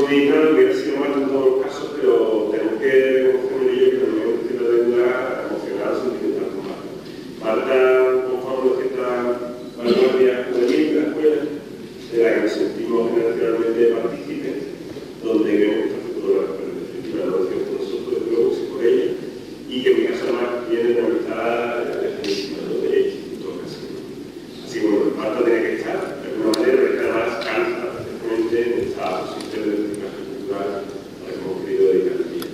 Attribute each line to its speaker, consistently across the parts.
Speaker 1: Digital hubiera sido mal en todos los casos, pero tenemos que reconocer en ello que también hemos tenido una deuda emocional, sentimental con Marta. Marta conforma una cierta vanguardia juvenil de la escuela, de la que nos sentimos generacionalmente partícipes, donde vemos que está futuro la definitiva de la relación con nosotros, desde luego, sí por ella, y que en mi caso además viene de amistad lejísima, ¿no? De ella, en todo caso. Así que bueno, Marta tiene que estar, de alguna manera, pero que además calza perfectamente en esta posición de reciclaje cultural a la que hemos querido dedicar el día.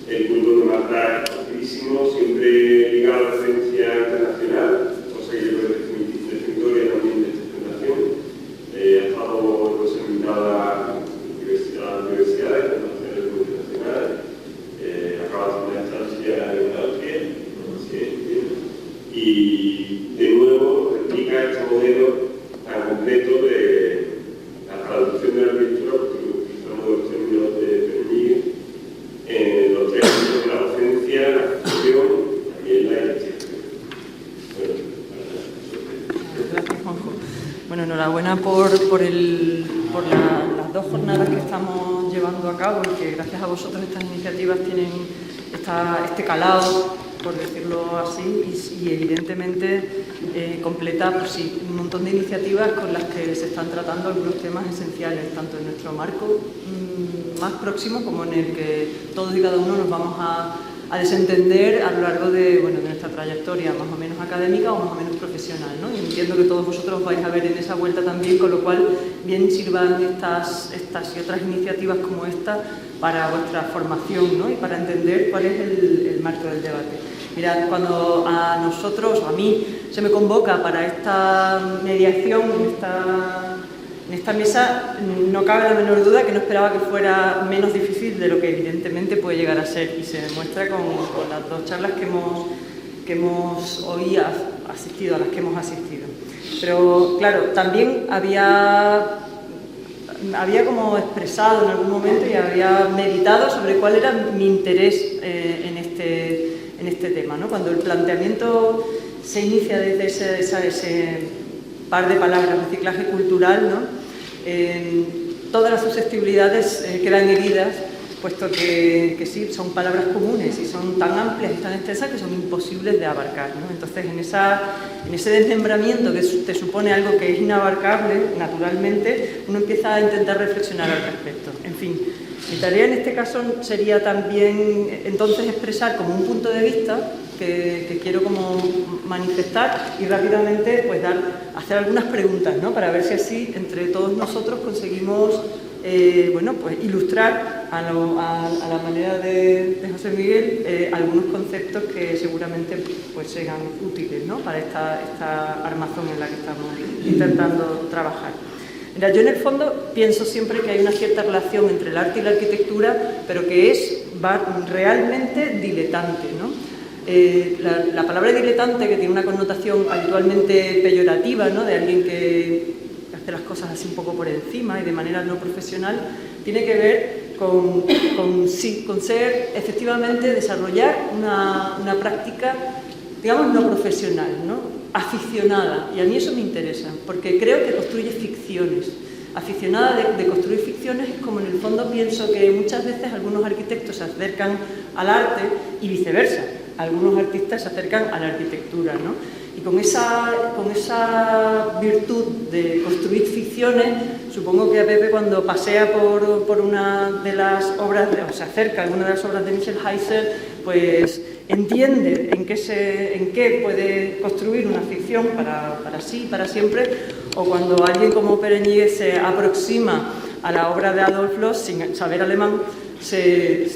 Speaker 1: El culto de Marta es facilísimo, siempre ligado a la referencia internacional, cosa que yo creo que es definitoria también de esta presentación. Ha estado invitada a universidades internacionales y multinacionales, acaba de hacer una estancia en Austria, y de nuevo replica este modelo tan completo de la traducción de la arquitectura, porque utilizamos los términos de Bernier, en los tres ámbitos de la docencia, la gestión y la investigación.
Speaker 2: Gracias, Juanjo. Bueno, enhorabuena por las dos jornadas que estamos llevando a cabo y que gracias a vosotros estas iniciativas tienen este calado, por decirlo así, y evidentemente completa pues sí, un montón de iniciativas con las que se están tratando algunos temas esenciales, tanto en nuestro marco más próximo como en el que todos y cada uno nos vamos a desentender a lo largo de nuestra trayectoria más o menos académica o más o menos profesional, ¿no? Y entiendo que todos vosotros vais a ver en esa vuelta también, con lo cual bien sirvan estas y otras iniciativas como esta para vuestra formación, ¿no? Y para entender cuál es el marco del debate. Mirad, cuando a nosotros, o a mí, se me convoca para esta mediación, en esta mesa, no cabe la menor duda que no esperaba que fuera menos difícil de lo que evidentemente puede llegar a ser, y se demuestra con las dos charlas que hemos hoy asistido, a las que hemos asistido. Pero, claro, también había como expresado en algún momento y había meditado sobre cuál era mi interés en este tema, ¿no? Cuando el planteamiento se inicia desde ese par de palabras, reciclaje cultural, ¿no? Todas las susceptibilidades quedan heridas, puesto que sí, son palabras comunes y son tan amplias y tan extensas que son imposibles de abarcar, ¿no? Entonces, en ese desmembramiento que te supone algo que es inabarcable, naturalmente, uno empieza a intentar reflexionar al respecto. En fin, mi tarea en este caso sería también, entonces, expresar como un punto de vista que quiero como manifestar y rápidamente pues hacer algunas preguntas, ¿no? Para ver si así entre todos nosotros conseguimos pues ilustrar a la manera de José Miguel algunos conceptos que seguramente pues serán útiles, ¿no? Para esta armazón en la que estamos intentando trabajar. Mira, yo en el fondo pienso siempre que hay una cierta relación entre el arte y la arquitectura, pero que va realmente diletante, ¿no? La palabra diletante, que tiene una connotación habitualmente peyorativa, ¿no? De alguien que hace las cosas así un poco por encima y de manera no profesional, tiene que ver con ser efectivamente desarrollar una práctica, digamos, no profesional, ¿no? Aficionada. Y a mí eso me interesa, porque creo que construye ficciones. Aficionada de construir ficciones es como en el fondo pienso que muchas veces algunos arquitectos se acercan al arte y viceversa. Algunos artistas se acercan a la arquitectura, ¿no? Y con esa virtud de construir ficciones, supongo que a Pepe cuando pasea por una de las obras, o se acerca a alguna de las obras de Michel Heiser, pues entiende en qué puede construir una ficción para sí, para siempre, o cuando alguien como Perenier se aproxima a la obra de Adolf Loos sin saber alemán,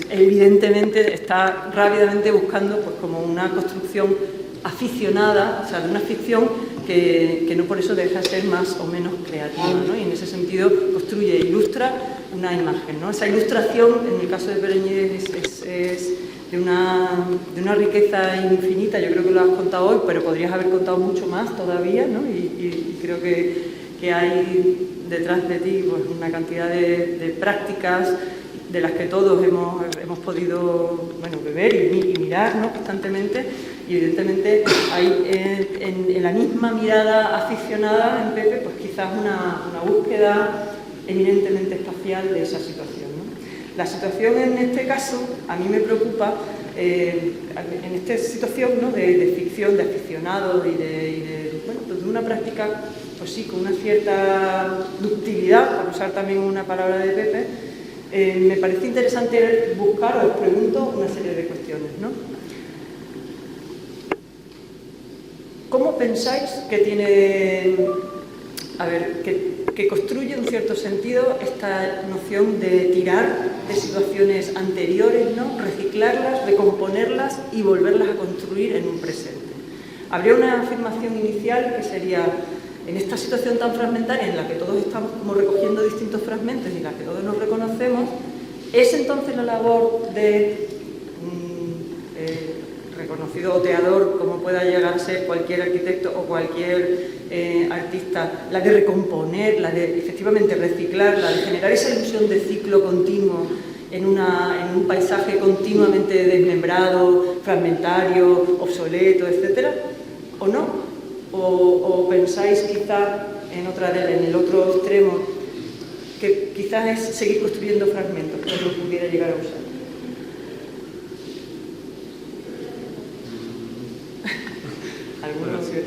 Speaker 2: evidentemente está rápidamente buscando pues, como una construcción aficionada, o sea, de una ficción que no por eso deja de ser más o menos creativa, ¿no? Y en ese sentido construye e ilustra una imagen, ¿no? Esa ilustración, en el caso de Perenier, es de una riqueza infinita. Yo creo que lo has contado hoy, pero podrías haber contado mucho más todavía, ¿no? Y creo que hay detrás de ti pues, una cantidad de prácticas de las que todos hemos podido beber y mirar, ¿no? Constantemente, y evidentemente hay en la misma mirada aficionada en Pepe pues quizás una búsqueda eminentemente espacial de esa situación, ¿no? La situación en este caso, a mí me preocupa, en esta situación, ¿no?, de ficción, de aficionados y bueno, pues de una práctica, pues sí, con una cierta ductilidad, por usar también una palabra de Pepe, me parece interesante buscar, os pregunto, una serie de cuestiones, ¿no? ¿Cómo pensáis que tiene, que construye en cierto sentido esta noción de tirar de situaciones anteriores, ¿no?, reciclarlas, recomponerlas y volverlas a construir en un presente? Habría una afirmación inicial que sería, en esta situación tan fragmentaria en la que todos estamos como recogiendo distintos fragmentos y en la que todos nos reconocemos, ¿es entonces la labor de reconocido oteador, como pueda llegar a ser cualquier arquitecto o cualquier artista, la de recomponer, la de efectivamente reciclar, la de generar esa ilusión de ciclo continuo en un paisaje continuamente desmembrado, fragmentario, obsoleto, etcétera? ¿O no? ¿O pensáis quizá en el otro extremo que quizás es seguir construyendo fragmentos que no pudiera llegar a usar?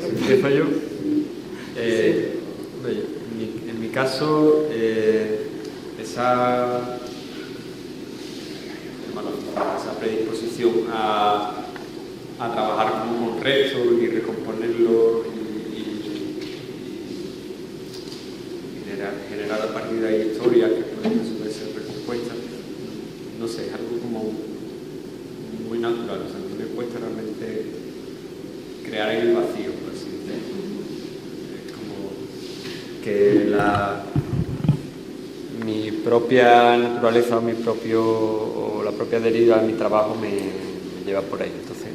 Speaker 3: ¿Empiezo yo? En mi caso, esa predisposición a trabajar con restos y recomponerlo y generar a partir de ahí historias que pueden ser recompuestas, no sé, es algo como muy natural. O sea, a mí me cuesta realmente crear en el vacío, por así decirlo. Es como que mi propia naturaleza o la propia deriva de mi trabajo me lleva por ahí. Entonces,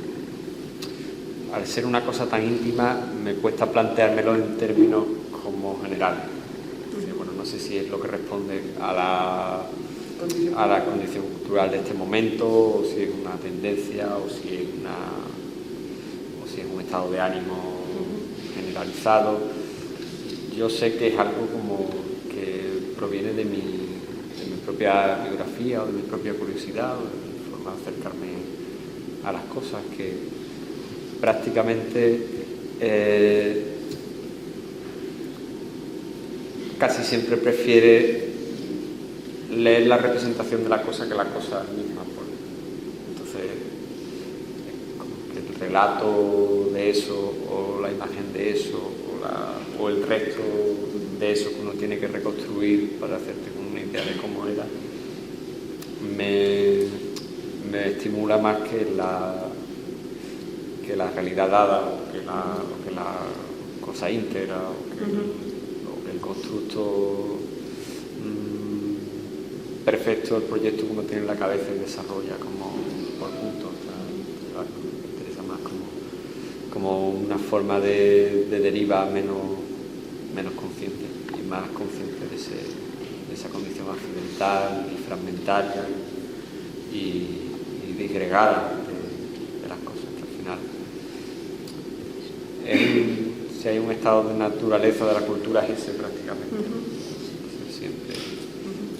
Speaker 3: al ser una cosa tan íntima, me cuesta planteármelo en términos como generales. Entonces, bueno, no sé si es lo que responde a la condición cultural de este momento, o si es una tendencia, o si es un estado de ánimo generalizado. Yo sé que es algo como que proviene de mi propia biografía o de mi propia curiosidad, o de mi forma de acercarme a las cosas, que prácticamente casi siempre prefiere leer la representación de la cosa que la cosa misma. Entonces, como que el relato de eso, o la imagen de eso, o el resto de eso que uno tiene que reconstruir para hacerte una idea de cómo era, me estimula más que la realidad dada, o que la cosa íntegra, o que el constructo perfecto del proyecto que uno tiene en la cabeza y desarrolla como por puntos. Me interesa más como una forma de deriva menos consciente, y más consciente de esa condición accidental y fragmentaria y disgregada de las cosas, que al final si hay un estado de naturaleza de la cultura es ese prácticamente. Siempre,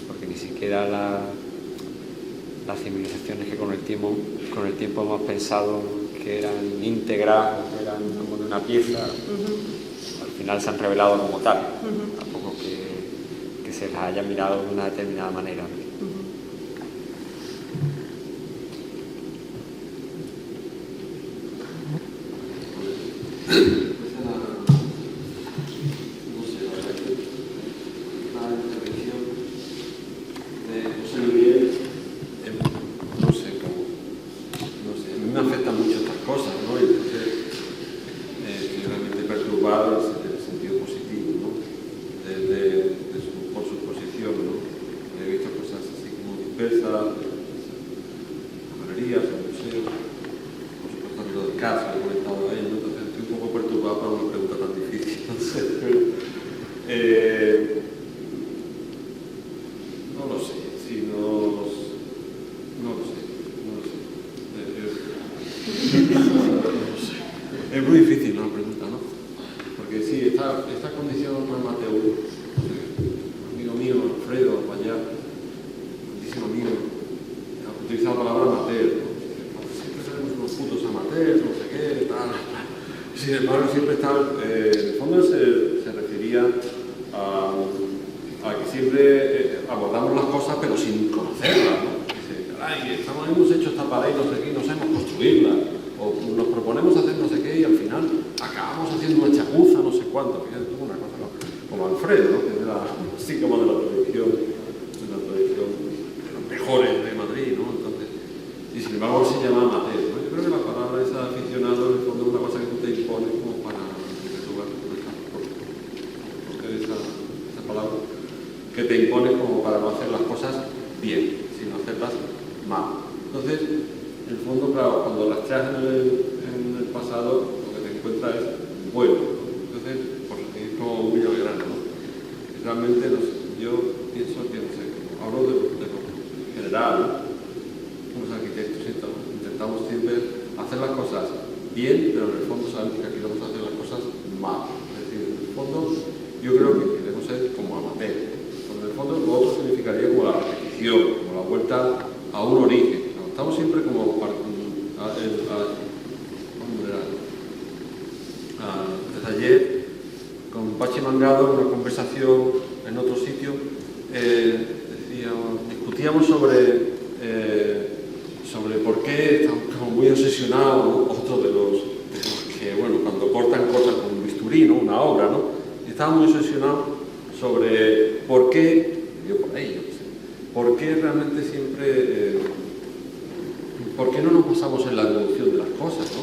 Speaker 3: porque ni siquiera las civilizaciones que con el tiempo hemos pensado que eran íntegras, o que eran como de una pieza, al final se han revelado como tal, tampoco que se las haya mirado de una determinada manera.
Speaker 4: Es muy difícil la pregunta, ¿no? Porque sí, esta condición Mateo, amigo mío, Alfredo, allá, grandísimo amigo, siempre abordamos las cosas pero sin conocerlas, ¿no? Dice, caray, hemos hecho esta pared, no sé qué, no sabemos construirla, o nos proponemos hacer no sé qué y al final acabamos haciendo una chapuza, no sé cuánto. Fíjate tú, una cosa, ¿no? Como Alfredo, ¿no? Que es así como de la tradición de los mejores de Madrid, ¿no? Entonces, y sin embargo se llama amateur, ¿no? Yo creo que la palabra esa aficionado en el fondo es una cosa que tú te impones como para esa palabra que te impones como para no hacer las cosas bien, sino hacerlas mal. Entonces, en el fondo, claro, cuando las traes en el pasado, lo que te encuentras es bueno, ¿no? Entonces, pues es como muy al grano, ¿no? Realmente yo pienso que, no sé, hablo de lo general, ¿no? Los arquitectos intentamos siempre hacer las cosas bien, pero en el fondo sabemos que aquí vamos a hacer las cosas mal. Es decir, en el fondo yo creo que queremos ser como amateur. En el fondo lo otro significaría como la repetición, como la vuelta a un origen. Estamos siempre como desde ayer con Pachi Mangado en una conversación en otro sitio discutíamos sobre por qué estamos como muy obsesionados, ¿no? Otros de los que, bueno, cuando cortan cosas con un bisturí, ¿no? Una obra, ¿no? Y estábamos muy obsesionados sobre por qué, yo por ahí, yo qué sé, por qué realmente siempre, por qué no nos basamos en la evolución de las cosas, ¿no?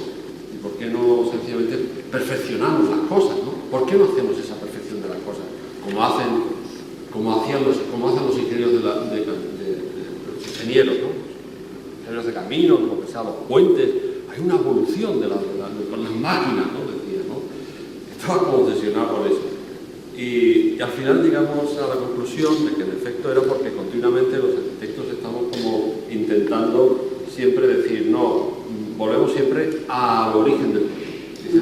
Speaker 4: Y por qué no sencillamente perfeccionamos las cosas, ¿no? ¿Por qué no hacemos esa perfección de las cosas? Como hacen los ingenieros de los ingenieros, ¿no? Ingenieros de caminos, como que sea los puentes. Hay una evolución con las máquinas, ¿no? Decía, ¿no? Estaba como obsesionado por eso. Y al final llegamos a la conclusión de que en efecto era porque continuamente los arquitectos estamos como intentando siempre decir, no, volvemos siempre al origen del proyecto. Dice,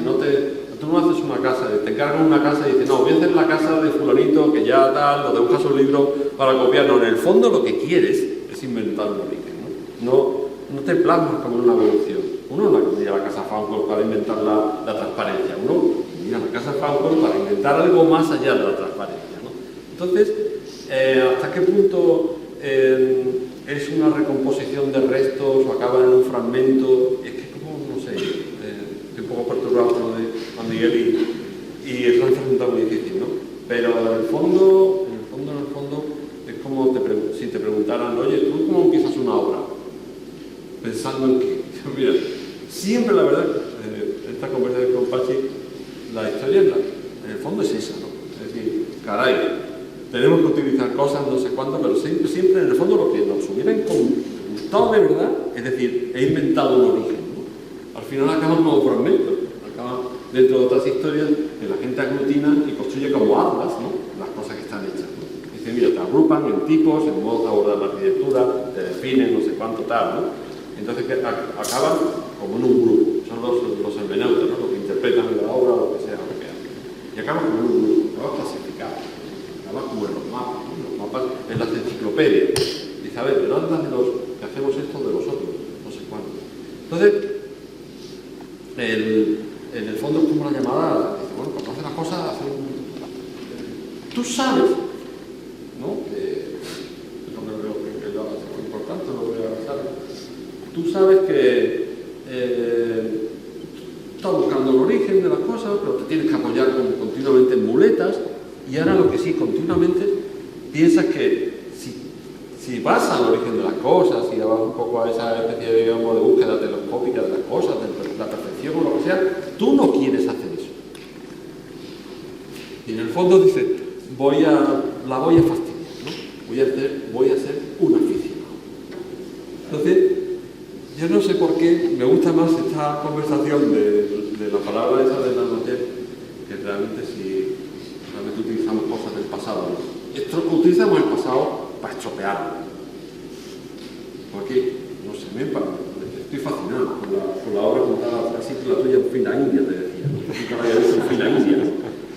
Speaker 4: tú no haces una casa, te encargan una casa y dices, no, voy a hacer la casa de fulanito que ya tal, o te buscas un libro para copiarlo. En el fondo lo que quieres es inventar un origen, ¿no? No te plasmas como en una evolución. Uno no mira a la casa Fraunhofer para inventar la transparencia, uno mira a la casa Fraunhofer para inventar algo más allá de la transparencia, ¿no? Entonces, ¿hasta qué punto es una recomposición de restos o acaba en un fragmento? Es que como, no sé, estoy un poco perturbado por lo de Juan Miguel y es una pregunta muy difícil, ¿no? Pero en el fondo, es como si te preguntaran, oye, ¿tú cómo empiezas una obra? Pensando en que, mira, siempre la verdad, esta conversación con Pachi, la historia en el fondo es esa, ¿no? Es decir, caray, tenemos que utilizar cosas, no sé cuánto, pero siempre en el fondo lo que nos hubieran gustado de verdad, es decir, he inventado un origen, ¿no? Al final acaban como fragmentos, acaban dentro de otras historias que la gente aglutina y construye como atlas, ¿no? Las cosas que están hechas, ¿no? Dice, mira, te agrupan en tipos, en modos de abordar la arquitectura, te definen, no sé cuánto tal, ¿no? Entonces acaban como en un grupo, son los hermeneutas, ¿no? Los que interpretan la obra o lo que sea, lo que hacen. Y acaban como en un grupo, acaban clasificados, acaban como en los mapas, ¿no? Los mapas en las enciclopedias. Dice, a ver, ¿de dónde hacen los que hacemos esto de vosotros? No sé cuánto. Entonces, en el fondo es como una llamada, dice, bueno, cuando hacen las cosas, tú sabes, ¿no? Que lo importante, lo que sabes. Tú sabes que estás buscando el origen de las cosas, pero te tienes que apoyar continuamente en muletas, y ahora lo que sí, continuamente piensas que si vas al origen de las cosas, si vas un poco a esa especie de búsqueda telescópica de las cosas, de la perfección o lo que sea, tú no quieres hacer eso. Y en el fondo dices, la voy a fastidiar, ¿no? Voy a ser un aficionado. Entonces, yo no sé por qué me gusta más esta conversación de la palabra esa de la noche, que realmente si realmente utilizamos cosas del pasado, ¿no? Utilizamos el pasado para estropearlo. Porque, no sé, estoy fascinado con la obra contada, así que la tuya en fila india, te decía, ¿no? Y para allá en fila india,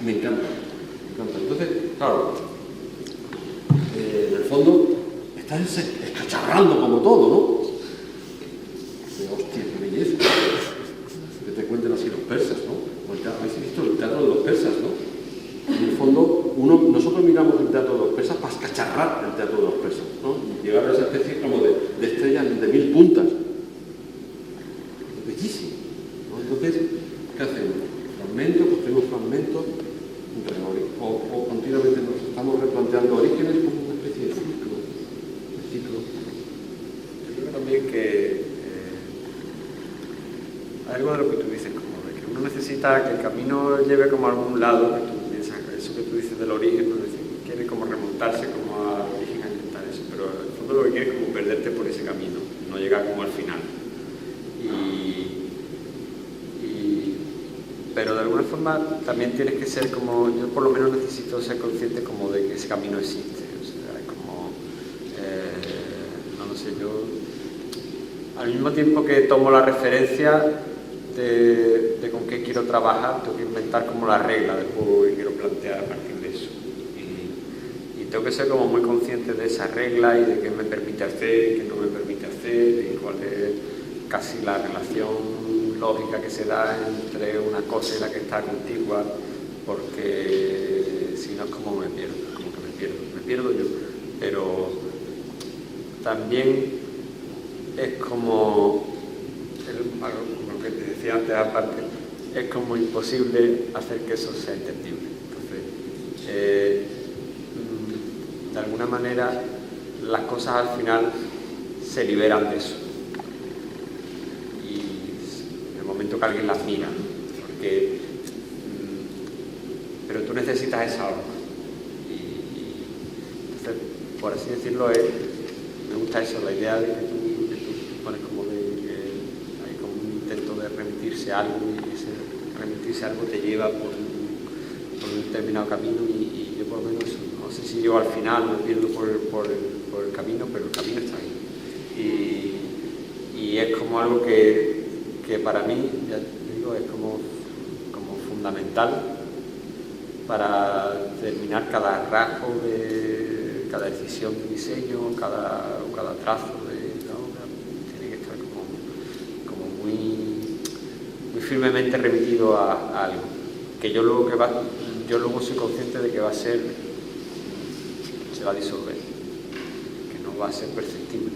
Speaker 4: me encanta. Entonces, claro, en el fondo estás escacharrando como todo, ¿no? Hostia, qué belleza. Que te cuenten así los persas, ¿no? Habéis visto el teatro de los persas, ¿no? En el fondo, nosotros miramos el teatro de los persas para escachar cerrar el teatro de los persas, ¿no? Llegar a esa especie como de estrellas de 1000 puntas. Bellísimo, ¿no? Entonces, ¿qué hacemos? Fragmentos, construimos fragmentos, o continuamente nos estamos replanteando orígenes como una especie de ciclo.
Speaker 3: Yo creo también que algo de lo que tú dices, como de que uno necesita que el camino lleve como a algún lado, que tú piensas, eso que tú dices del origen, ¿no? Es decir, quiere como remontarse como al origen a intentar eso, pero en el fondo lo que quiere es como perderte por ese camino, no llegar como al final. Pero de alguna forma también tienes que ser como, yo por lo menos necesito ser consciente como de que ese camino existe, o sea, como, no lo sé, yo al mismo tiempo que tomo la referencia de con qué quiero trabajar, tengo que inventar como la regla del juego que quiero plantear a partir de eso. Y tengo que ser como muy consciente de esa regla y de qué me permite hacer y qué no me permite hacer y cuál es casi la relación lógica que se da entre una cosa y la que está contigua, porque si no es como me pierdo yo. Pero también es como lo que te decía antes aparte, es como imposible hacer que eso sea entendible. Entonces, de alguna manera las cosas al final se liberan de eso. Que alguien las mira, porque, pero tú necesitas esa horma y entonces, por así decirlo, me gusta eso, la idea de que tú pones como de que hay como un intento de remitirse a algo y ese remitirse a algo te lleva por un determinado camino y yo por lo menos no sé si yo al final me pierdo por el camino, pero el camino está ahí y es como algo que para mí, ya te digo, es como fundamental para determinar cada rasgo de cada decisión de diseño, cada trazo de la obra, tiene que estar como muy firmemente remitido a algo, que yo luego soy consciente de que se va a disolver, que no va a ser perceptible.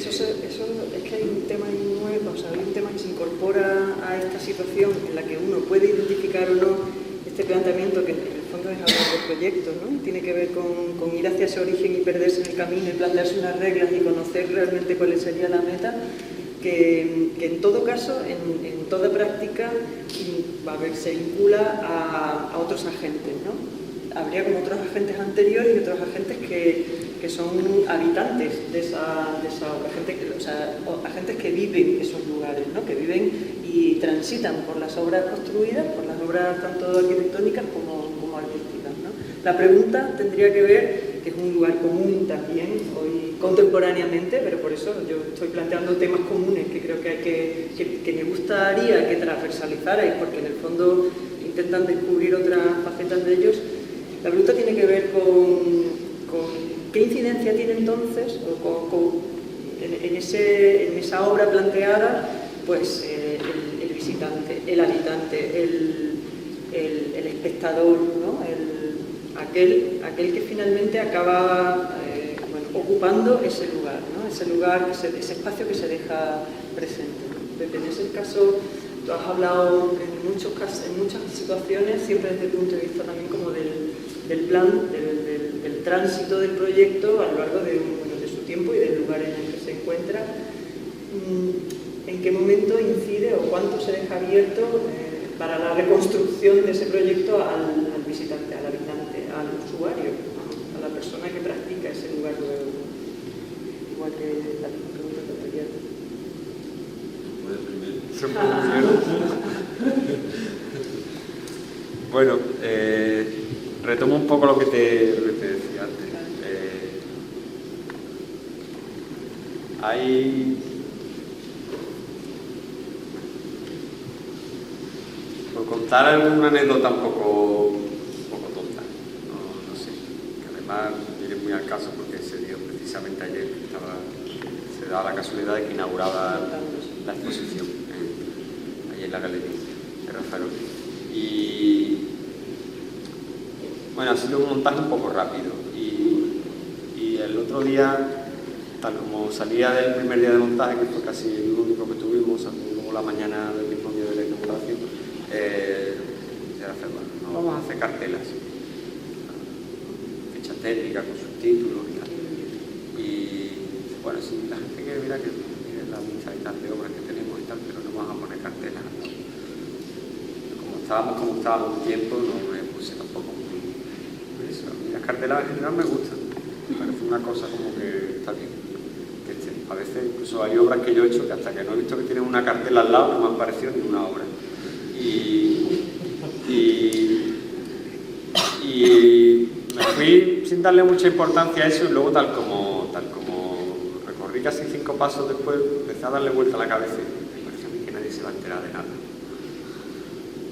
Speaker 2: Eso es que hay un tema nuevo, o sea, hay un tema que se incorpora a esta situación en la que uno puede identificar o no este planteamiento, que en el fondo es hablar de proyectos, ¿no? Tiene que ver con ir hacia ese origen y perderse en el camino y plantearse unas reglas y conocer realmente cuál sería la meta, que en todo caso, en toda práctica, se vincula a otros agentes, ¿no? Habría como otros agentes anteriores y otros agentes que son habitantes de esa obra, o sea, agentes que viven esos lugares, ¿no? Que viven y transitan por las obras construidas, por las obras tanto arquitectónicas como artísticas, ¿no? La pregunta tendría que ver, que es un lugar común también hoy contemporáneamente, pero por eso yo estoy planteando temas comunes que creo que me gustaría que transversalizarais, porque en el fondo intentan descubrir otras facetas de ellos. La pregunta tiene que ver con qué incidencia tiene entonces, en esa obra planteada, pues el visitante, el habitante, el espectador, ¿no? Aquel que finalmente acaba ocupando ese lugar, ¿no? Ese lugar, ese espacio que se deja presente, ¿no? En ese caso, tú has hablado en muchas situaciones, siempre desde el punto de vista también como del plan, del tránsito del proyecto a lo largo de su tiempo y del lugar en el que se encuentra. ¿En qué momento incide o cuánto se deja abierto para la reconstrucción de ese proyecto al visitante, al habitante, al usuario, a la persona que practica ese lugar nuevo? Igual que la pregunta anterior.
Speaker 3: Bueno, retomo un poco lo que te decía antes. Por contar alguna anécdota un poco tonta, no sé, que además viene muy al caso porque se dio precisamente ayer, que se daba la casualidad de que inauguraba la exposición ahí en la galería de Rafael Ortiz. Y bueno, ha sido un montaje un poco rápido y otro día, tal como salía del primer día de montaje, que fue casi el único que tuvimos, luego la mañana del mismo día de la inauguración, no vamos a hacer cartelas, ficha técnica con subtítulos y tal. Y bueno, sí, la gente quiere mirar que mire la lista y tal de obras que tenemos y tal, pero no vamos a poner cartelas. Como estábamos un tiempo, no me puse tampoco muy eso. Las cartelas en general me gustan, me parece una cosa como que está bien. A veces incluso hay obras que yo he hecho que hasta que no he visto que tienen una cartela al lado no me han parecido ni una obra. Y me fui sin darle mucha importancia a eso y luego tal como recorrí casi 5 pasos después empecé a darle vuelta a la cabeza y me parece a mí que nadie se va a enterar de nada.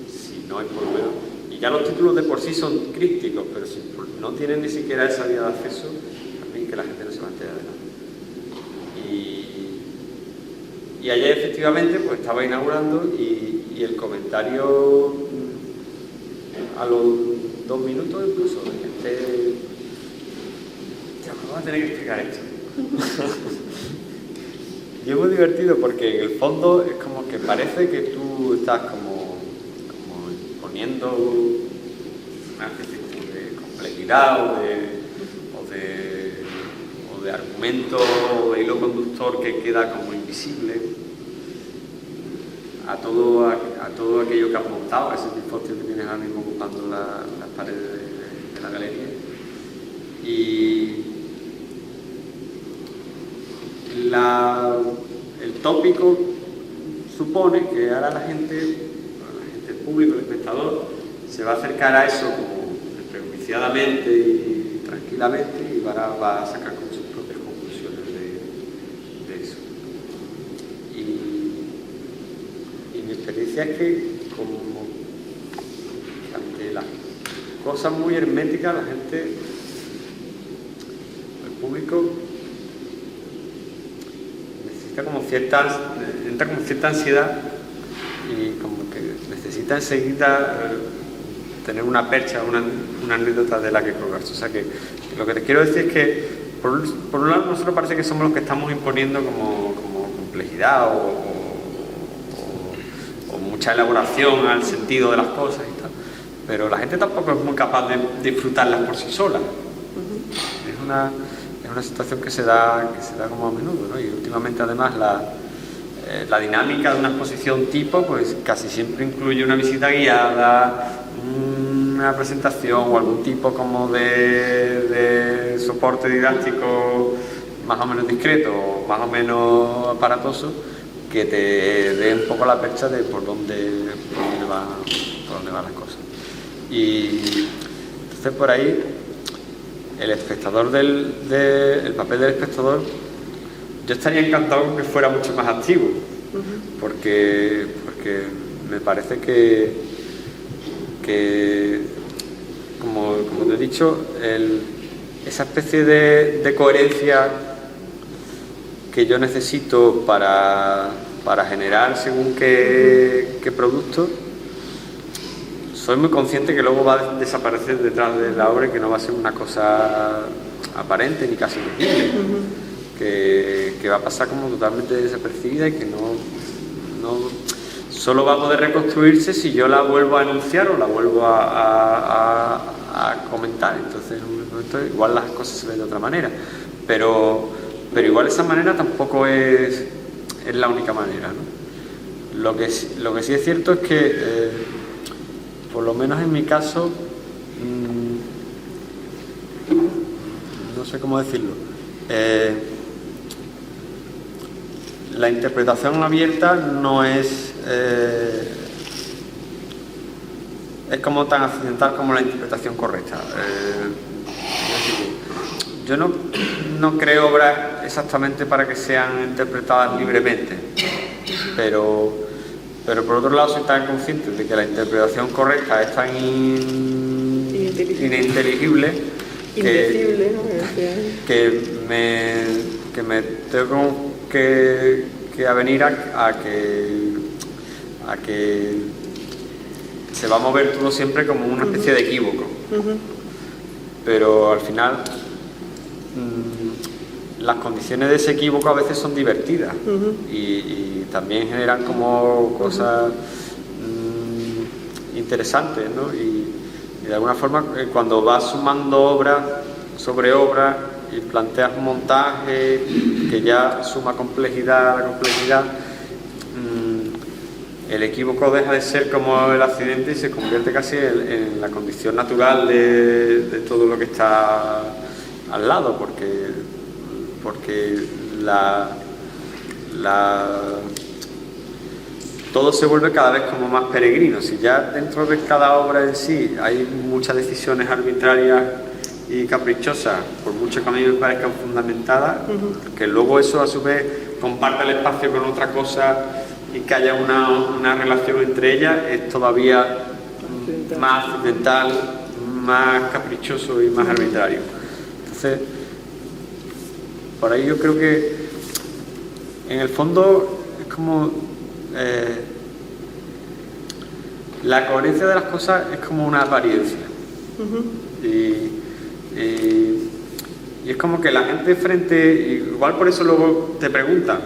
Speaker 3: Si no hay por lo menos. Y ya los títulos de por sí son crípticos, pero si no tienen ni siquiera esa vía de acceso, también que la gente no se va a enterar de nada. Y ayer efectivamente pues estaba inaugurando y el comentario a los 2 minutos incluso de gente, ya me voy a tener que explicar esto. Y es muy divertido porque en el fondo es como que parece que tú estás como imponiendo una especie de complejidad o de argumento o de hilo conductor que queda como invisible a todo aquello que has montado, ese pifostio que tienes ahora mismo ocupando las paredes de la galería. Y el tópico supone que ahora la gente, el público, el espectador, se va a acercar a eso como desprejuiciadamente y tranquilamente y va a sacar con sus propias conclusiones de eso. Y mi experiencia es que como ante las cosas muy herméticas la gente, el público entra como cierta ansiedad y como que necesita enseguida tener una percha, una anécdota de la que colgarse. O sea que lo que te quiero decir es que por un lado nosotros parece que somos los que estamos imponiendo como complejidad o mucha elaboración al sentido de las cosas y tal, pero la gente tampoco es muy capaz de disfrutarlas por sí sola. Es una situación que se da como a menudo, ¿no? Y últimamente además la dinámica de una exposición tipo pues casi siempre incluye una visita guiada, una presentación o algún tipo como de soporte didáctico más o menos discreto o más o menos aparatoso que te dé un poco la percha de por dónde van las cosas. Y entonces por ahí el espectador el papel del espectador, yo estaría encantado con que fuera mucho más activo, porque me parece que como te he dicho, esa especie de coherencia que yo necesito para generar según qué producto, soy muy consciente que luego va a desaparecer detrás de la obra y que no va a ser una cosa aparente ni casi visible, que va a pasar como totalmente desapercibida y que no solo va a poder reconstruirse si yo la vuelvo a anunciar o la vuelvo a comentar. Entonces en un momento igual las cosas se ven de otra manera, pero igual esa manera tampoco es la única manera, ¿no? Lo que sí es cierto es que por lo menos en mi caso, no sé cómo decirlo, la interpretación abierta no es como tan accidental como la interpretación correcta. Yo no creo obras exactamente para que sean interpretadas libremente, pero por otro lado soy tan consciente de que la interpretación correcta es tan ininteligible que me tengo que avenir a que se va a mover todo siempre como una especie de equívoco. Pero al final las condiciones de ese equívoco a veces son divertidas y también generan como cosas interesantes, ¿no? Y de alguna forma cuando vas sumando obra sobre obra y planteas un montaje que ya suma complejidad a la complejidad, el equívoco deja de ser como el accidente y se convierte casi en la condición natural de todo lo que está al lado, porque todo se vuelve cada vez como más peregrino. Si ya dentro de cada obra en sí hay muchas decisiones arbitrarias y caprichosas, por mucho que a mí me parezcan fundamentadas, que luego eso a su vez comparte el espacio con otra cosa y que haya una relación entre ellas, es todavía más accidental, más caprichoso y más arbitrario. Entonces, por ahí yo creo que en el fondo es como la coherencia de las cosas es como una apariencia. Y es como que la gente frente, igual por eso luego te preguntan,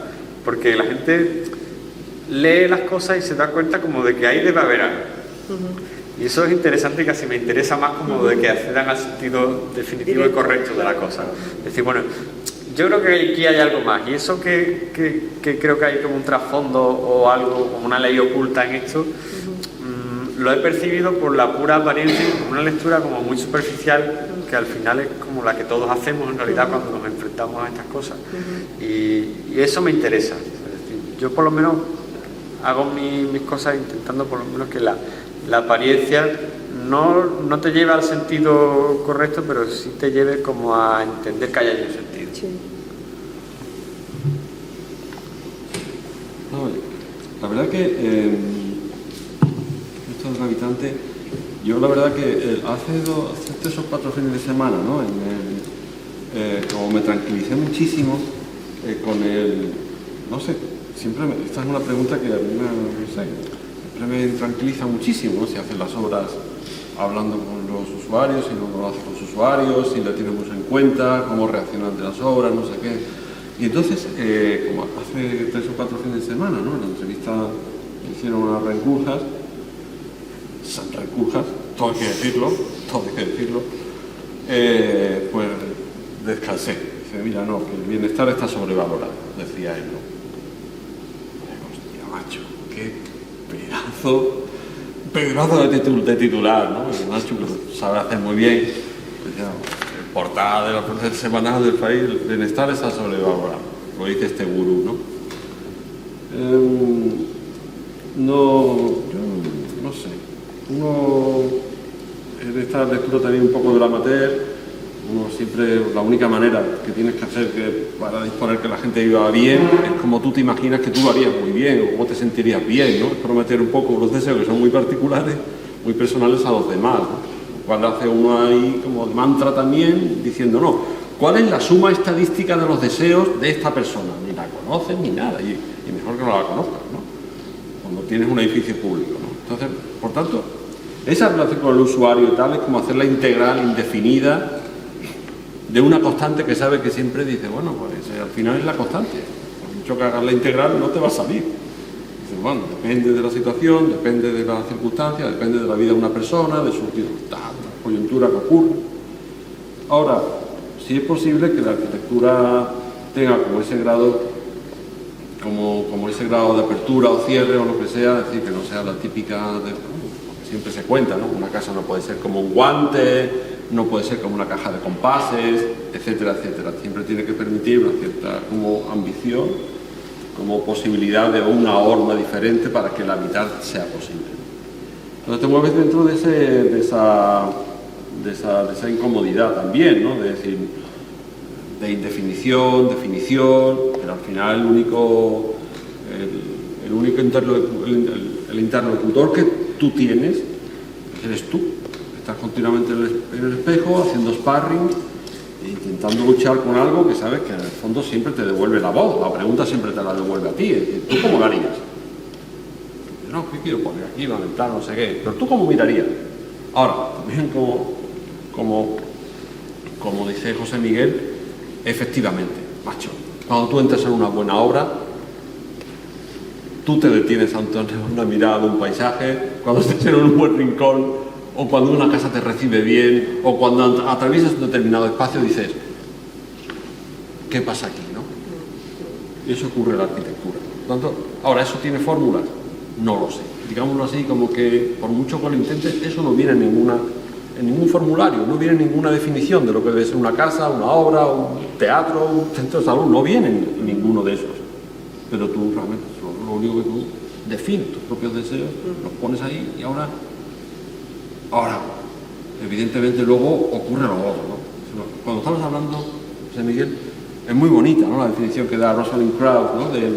Speaker 3: porque la gente lee las cosas y se da cuenta como de que ahí debe haber algo. Y eso es interesante y casi me interesa más como de que accedan al sentido definitivo y correcto de la cosa. Es decir, bueno, yo creo que aquí hay algo más, y eso que creo que hay como un trasfondo o algo, como una ley oculta en esto, lo he percibido por la pura apariencia, como una lectura como muy superficial, que al final es como la que todos hacemos en realidad cuando nos enfrentamos a estas cosas. Y eso me interesa. Es decir, yo por lo menos hago mis cosas intentando por lo menos que la apariencia no te lleve al sentido correcto, pero sí te lleve como a entender que haya un sentido.
Speaker 2: Sí.
Speaker 4: No, la verdad que esto del habitante, yo la verdad que hace 3 o 4 fines de semana, ¿no? Como me tranquilicé muchísimo con el, no sé, esta es una pregunta que a mí siempre me tranquiliza muchísimo, ¿no? Si haces las obras hablando con los usuarios, si no lo haces con los usuarios, si la tienes en cuenta, cómo reaccionan ante las obras, no sé qué. Y entonces, como hace 3 o 4 fines de semana, ¿no? En la entrevista que hicieron a Renculjas, San Renculjas, todo hay que decirlo, pues descansé. Dice, mira, no, que el bienestar está sobrevalorado, decía él, ¿no? Hostia, macho, qué pedazo de titular, ¿no? El Nacho que sabe hacer muy bien, decía, portada de la prensa semanal del país, el bienestar está sobrevalorado, lo dice este gurú, ¿no? No sé, uno en esta lectura también un poco del amateur, uno siempre, la única manera que tienes que hacer para disponer que la gente viva bien es como tú te imaginas que tú lo harías muy bien, o cómo te sentirías bien, ¿no? Es prometer un poco los deseos que son muy particulares, muy personales a los demás, ¿no? Cuando hace uno ahí como de mantra también, diciendo, no, ¿cuál es la suma estadística de los deseos de esta persona? Ni la conoces ni nada, y mejor que no la conozcas, ¿no? Cuando tienes un edificio público, ¿no? Entonces, por tanto, esa relación con el usuario y tal es como hacer la integral indefinida de una constante que sabe que siempre dice, bueno, pues al final es la constante. Por mucho que hagas la integral no te va a salir. Dices, bueno, depende de la situación, depende de las circunstancias, depende de la vida de una persona, de su coyuntura que ocurre. Ahora, sí es posible que la arquitectura tenga como ese grado de apertura o cierre o lo que sea, es decir, que no sea la típica siempre se cuenta, ¿no? Una casa no puede ser como un guante, no puede ser como una caja de compases, etcétera, etcétera. Siempre tiene que permitir una cierta como ambición, como posibilidad de una horma diferente para que el habitar sea posible. Entonces te mueves dentro de esa incomodidad también, ¿no? De decir, de indefinición, definición, pero al final el único interlocutor que tú tienes eres tú. Estás continuamente en el espejo, haciendo sparring, intentando luchar con algo que sabes que en el fondo siempre te devuelve la voz, la pregunta siempre te la devuelve a ti. Es decir, ¿tú cómo lo harías? No, ¿qué quiero poner aquí? La ventana, no sé qué. Pero ¿tú cómo mirarías? Ahora, también como dice José Miguel, efectivamente, macho, cuando tú entras en una buena obra, tú te detienes ante una mirada de un paisaje, cuando estás en un buen rincón, o cuando una casa te recibe bien, o cuando atraviesas un determinado espacio, dices, ¿qué pasa aquí, no? Y eso ocurre en la arquitectura. Por tanto, ahora, ¿eso tiene fórmulas? No lo sé. Digámoslo así, como que por mucho que lo intentes, eso no viene en ningún formulario, no viene ninguna definición de lo que debe ser una casa, una obra, un teatro, un centro de salud, no viene en ninguno de esos. Pero tú realmente, lo único que tú defines, tus propios deseos, los pones ahí y ahora, evidentemente luego ocurre lo otro, ¿no? Cuando estamos hablando, José Miguel, es muy bonita, ¿no?, la definición que da Rosalind Krauss, ¿no?, de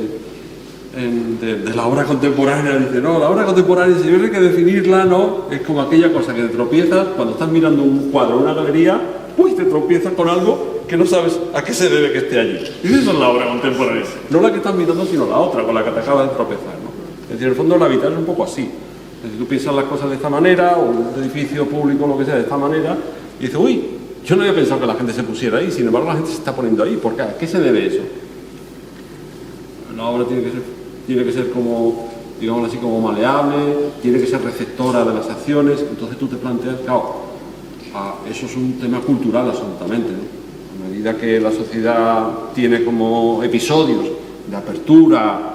Speaker 4: la obra contemporánea. Dice, no, la obra contemporánea, si hay que definirla, ¿no?, es como aquella cosa que te tropiezas cuando estás mirando un cuadro en una galería, pues te tropiezas con algo que no sabes a qué se debe que esté allí. Y eso es la obra contemporánea. No la que estás mirando, sino la otra, con la que te acabas de tropezar, ¿no? Es decir, en el fondo la vital es un poco así. Es decir, tú piensas las cosas de esta manera, o un edificio público, lo que sea, de esta manera, y dices, uy, yo no había pensado que la gente se pusiera ahí, sin embargo la gente se está poniendo ahí. ¿Por qué? ¿A qué se debe eso? La obra tiene que ser como, digamos así, como maleable, tiene que ser receptora de las acciones. Entonces tú te planteas, claro, eso es un tema cultural absolutamente, ¿no? A medida que la sociedad tiene como episodios de apertura,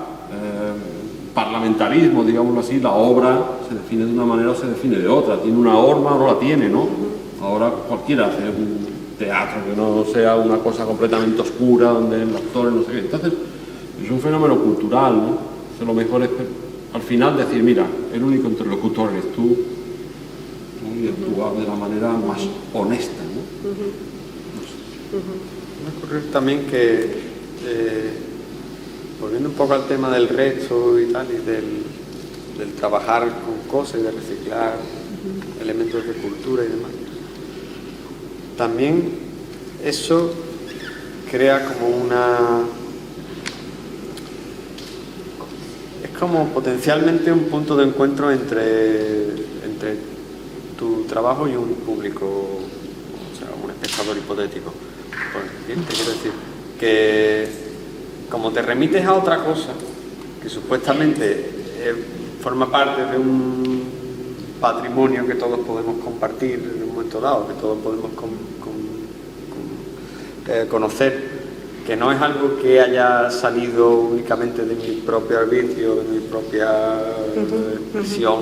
Speaker 4: parlamentarismo, digámoslo así, la obra se define de una manera o se define de otra, tiene una horma o no la tiene, ¿no? Ahora cualquiera hace un teatro que no sea una cosa completamente oscura, donde el actor no sé qué. Entonces, es un fenómeno cultural, ¿no? Entonces, lo mejor es al final decir, mira, el único interlocutor eres tú, ¿no?, y actuar de la manera más honesta, ¿no? No sé.
Speaker 5: Me ocurre también que, volviendo un poco al tema del resto y tal, y del trabajar con cosas y de reciclar elementos de cultura y demás, también eso crea como es como potencialmente un punto de encuentro entre tu trabajo y un público, o sea, un espectador hipotético. Te quiero decir que como te remites a otra cosa que supuestamente forma parte de un patrimonio que todos podemos compartir en un momento dado, que todos podemos conocer, que no es algo que haya salido únicamente de mi propio arbitrio, de mi propia expresión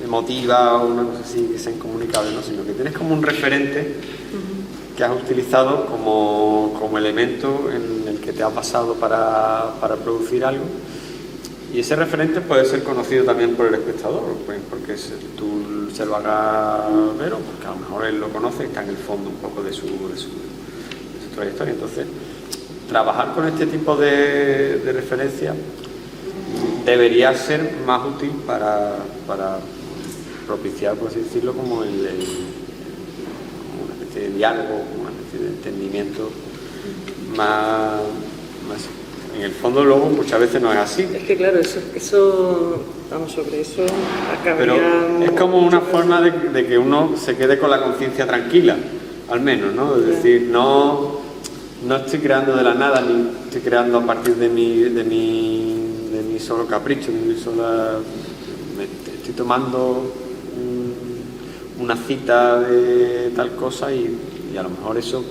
Speaker 5: emotiva o una cosa así que sea incomunicable, ¿no?, sino que tienes como un referente que has utilizado como elemento en el que te ha pasado para producir algo. Y ese referente puede ser conocido también por el espectador, pues porque tú se lo hagas ver, o porque a lo mejor él lo conoce y está en el fondo un poco de su trayectoria. Entonces, trabajar con este tipo de referencia debería ser más útil para propiciar, por así decirlo, como una especie de diálogo, una especie de entendimiento más. En el fondo luego muchas veces no es así.
Speaker 2: Es que claro, eso vamos, sobre eso acabaría.
Speaker 5: Pero es como una forma de que uno se quede con la conciencia tranquila, al menos, ¿no? Es decir, no estoy creando de la nada, ni estoy creando a partir de mi solo capricho, estoy tomando una cita de tal cosa y a lo mejor eso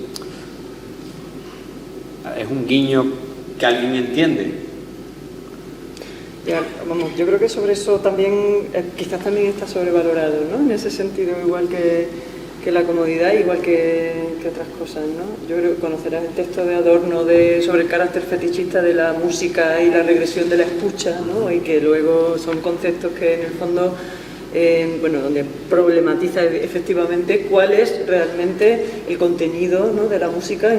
Speaker 5: es un guiño que alguien entiende.
Speaker 2: Ya, vamos, yo creo que sobre eso también, quizás también está sobrevalorado, ¿no? En ese sentido, igual que la comodidad, igual que otras cosas, ¿no? Yo creo que conocerás el texto de Adorno sobre el carácter fetichista de la música y la regresión de la escucha, ¿no? Y que luego son conceptos que en el fondo, donde problematiza efectivamente cuál es realmente el contenido, ¿no?, de la música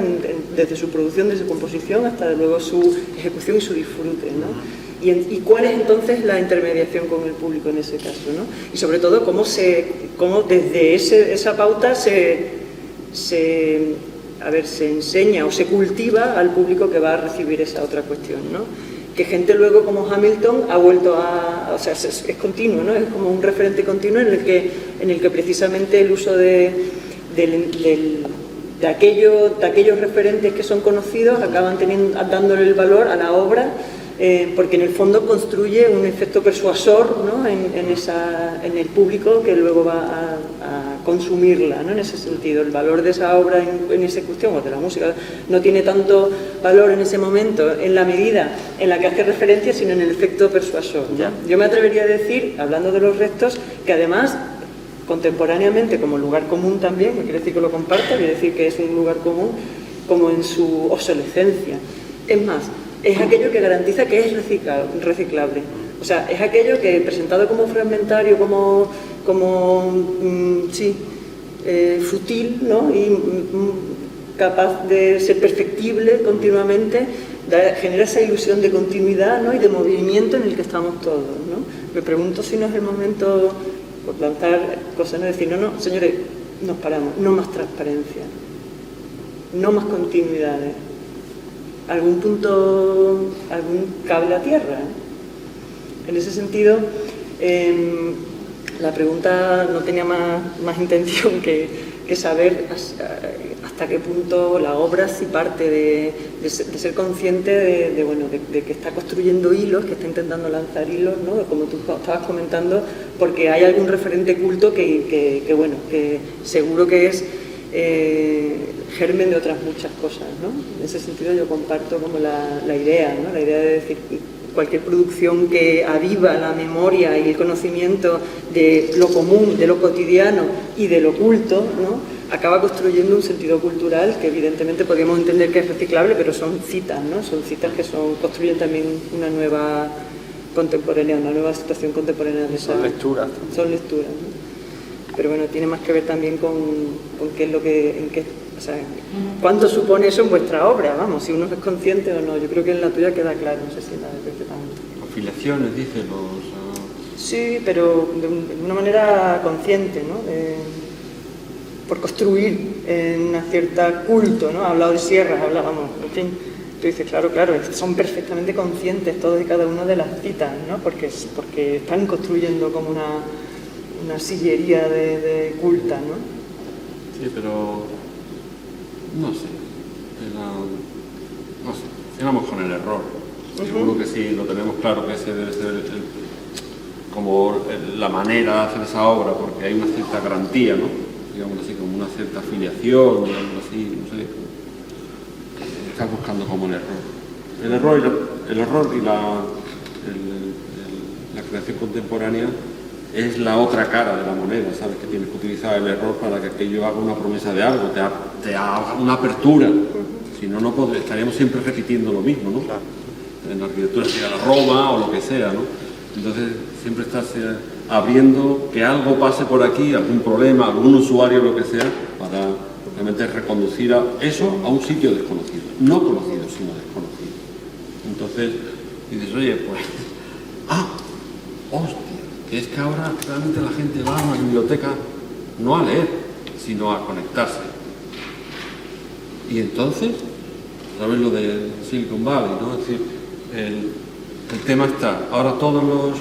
Speaker 2: desde su producción, desde su composición hasta luego su ejecución y su disfrute, ¿no? Y cuál es entonces la intermediación con el público en ese caso, ¿no? Y sobre todo cómo desde esa pauta se enseña o se cultiva al público que va a recibir esa otra cuestión, ¿no? Que gente luego como Hamilton ha vuelto o sea, es continuo, ¿no? Es como un referente continuo en el que precisamente el uso del aquellos referentes que son conocidos, acaban dándole el valor a la obra, porque en el fondo construye un efecto persuasor, ¿no?, en el público que luego va a consumirla, ¿no? En ese sentido, el valor de esa obra en esa cuestión, o de la música, no tiene tanto valor en ese momento en la medida en la que hace referencia, sino en el efecto persuasor, ¿no? Yo me atrevería a decir, hablando de los restos, que además contemporáneamente como lugar común también, no quiere decir que lo comparta, quiere decir que es un lugar común, como en su obsolescencia. Es más, es aquello que garantiza que es reciclable. O sea, es aquello que, presentado como fragmentario, fútil, ¿no?, y capaz de ser perfectible continuamente, genera esa ilusión de continuidad, ¿no?, y de movimiento en el que estamos todos, ¿no? Me pregunto si no es el momento, por lanzar cosas, no decir, no, señores, nos paramos, no más transparencia, no más continuidades. Algún punto, algún cable a tierra, ¿eh? En ese sentido, la pregunta no tenía más intención que saber hasta qué punto la obra sí parte de ser consciente de que está construyendo hilos, que está intentando lanzar hilos, ¿no?, como tú estabas comentando, porque hay algún referente culto que seguro que es germen de otras muchas cosas, ¿no? En ese sentido yo comparto como la idea, ¿no?, la idea de decir cualquier producción que aviva la memoria y el conocimiento de lo común, de lo cotidiano y de lo culto, ¿no?, acaba construyendo un sentido cultural que evidentemente podríamos entender que es reciclable, pero son citas, ¿no?, son citas que construyen también una nueva contemporánea, una nueva situación contemporánea de esa.
Speaker 5: Son lecturas.
Speaker 2: Son lecturas, ¿no? Pero bueno, tiene más que ver también con qué es lo que, o sea, cuánto supone eso en vuestra obra, vamos, si uno es consciente o no. Yo creo que en la tuya queda claro, no sé si en la de Pepe también.
Speaker 4: Afiliaciones, dice los...
Speaker 2: Sí, pero de una manera consciente, ¿no? Por construir una cierta culto, ¿no? Ha hablado de sierras, hablábamos, en fin. Tú dices, claro, son perfectamente conscientes todos y cada una de las citas, ¿no? Porque están construyendo como una sillería de culta, ¿no?
Speaker 4: Sí, pero no sé, sigamos con el error. Seguro que sí, lo tenemos claro que ese debe ser como la manera de hacer esa obra, porque hay una cierta garantía, ¿no? Digamos así, como una cierta afiliación, algo así, no sé. Estás buscando como el error. El error y la creación contemporánea es la otra cara de la moneda, ¿sabes? Que tienes que utilizar el error para que aquello haga una promesa de algo, te haga una apertura. Si no, estaríamos siempre repitiendo lo mismo, ¿no? Claro. En la arquitectura sería la Roma o lo que sea, ¿no? Entonces siempre estás abriendo que algo pase por aquí, algún problema, algún usuario, lo que sea, para realmente reconducir eso a un sitio desconocido. No conocido, sino desconocido. Entonces dices, oye, pues... hostia, que es que ahora realmente la gente va a una biblioteca no a leer, sino a conectarse. Y entonces, ¿sabes lo de Silicon Valley, no? Es decir, el tema está, ahora todos los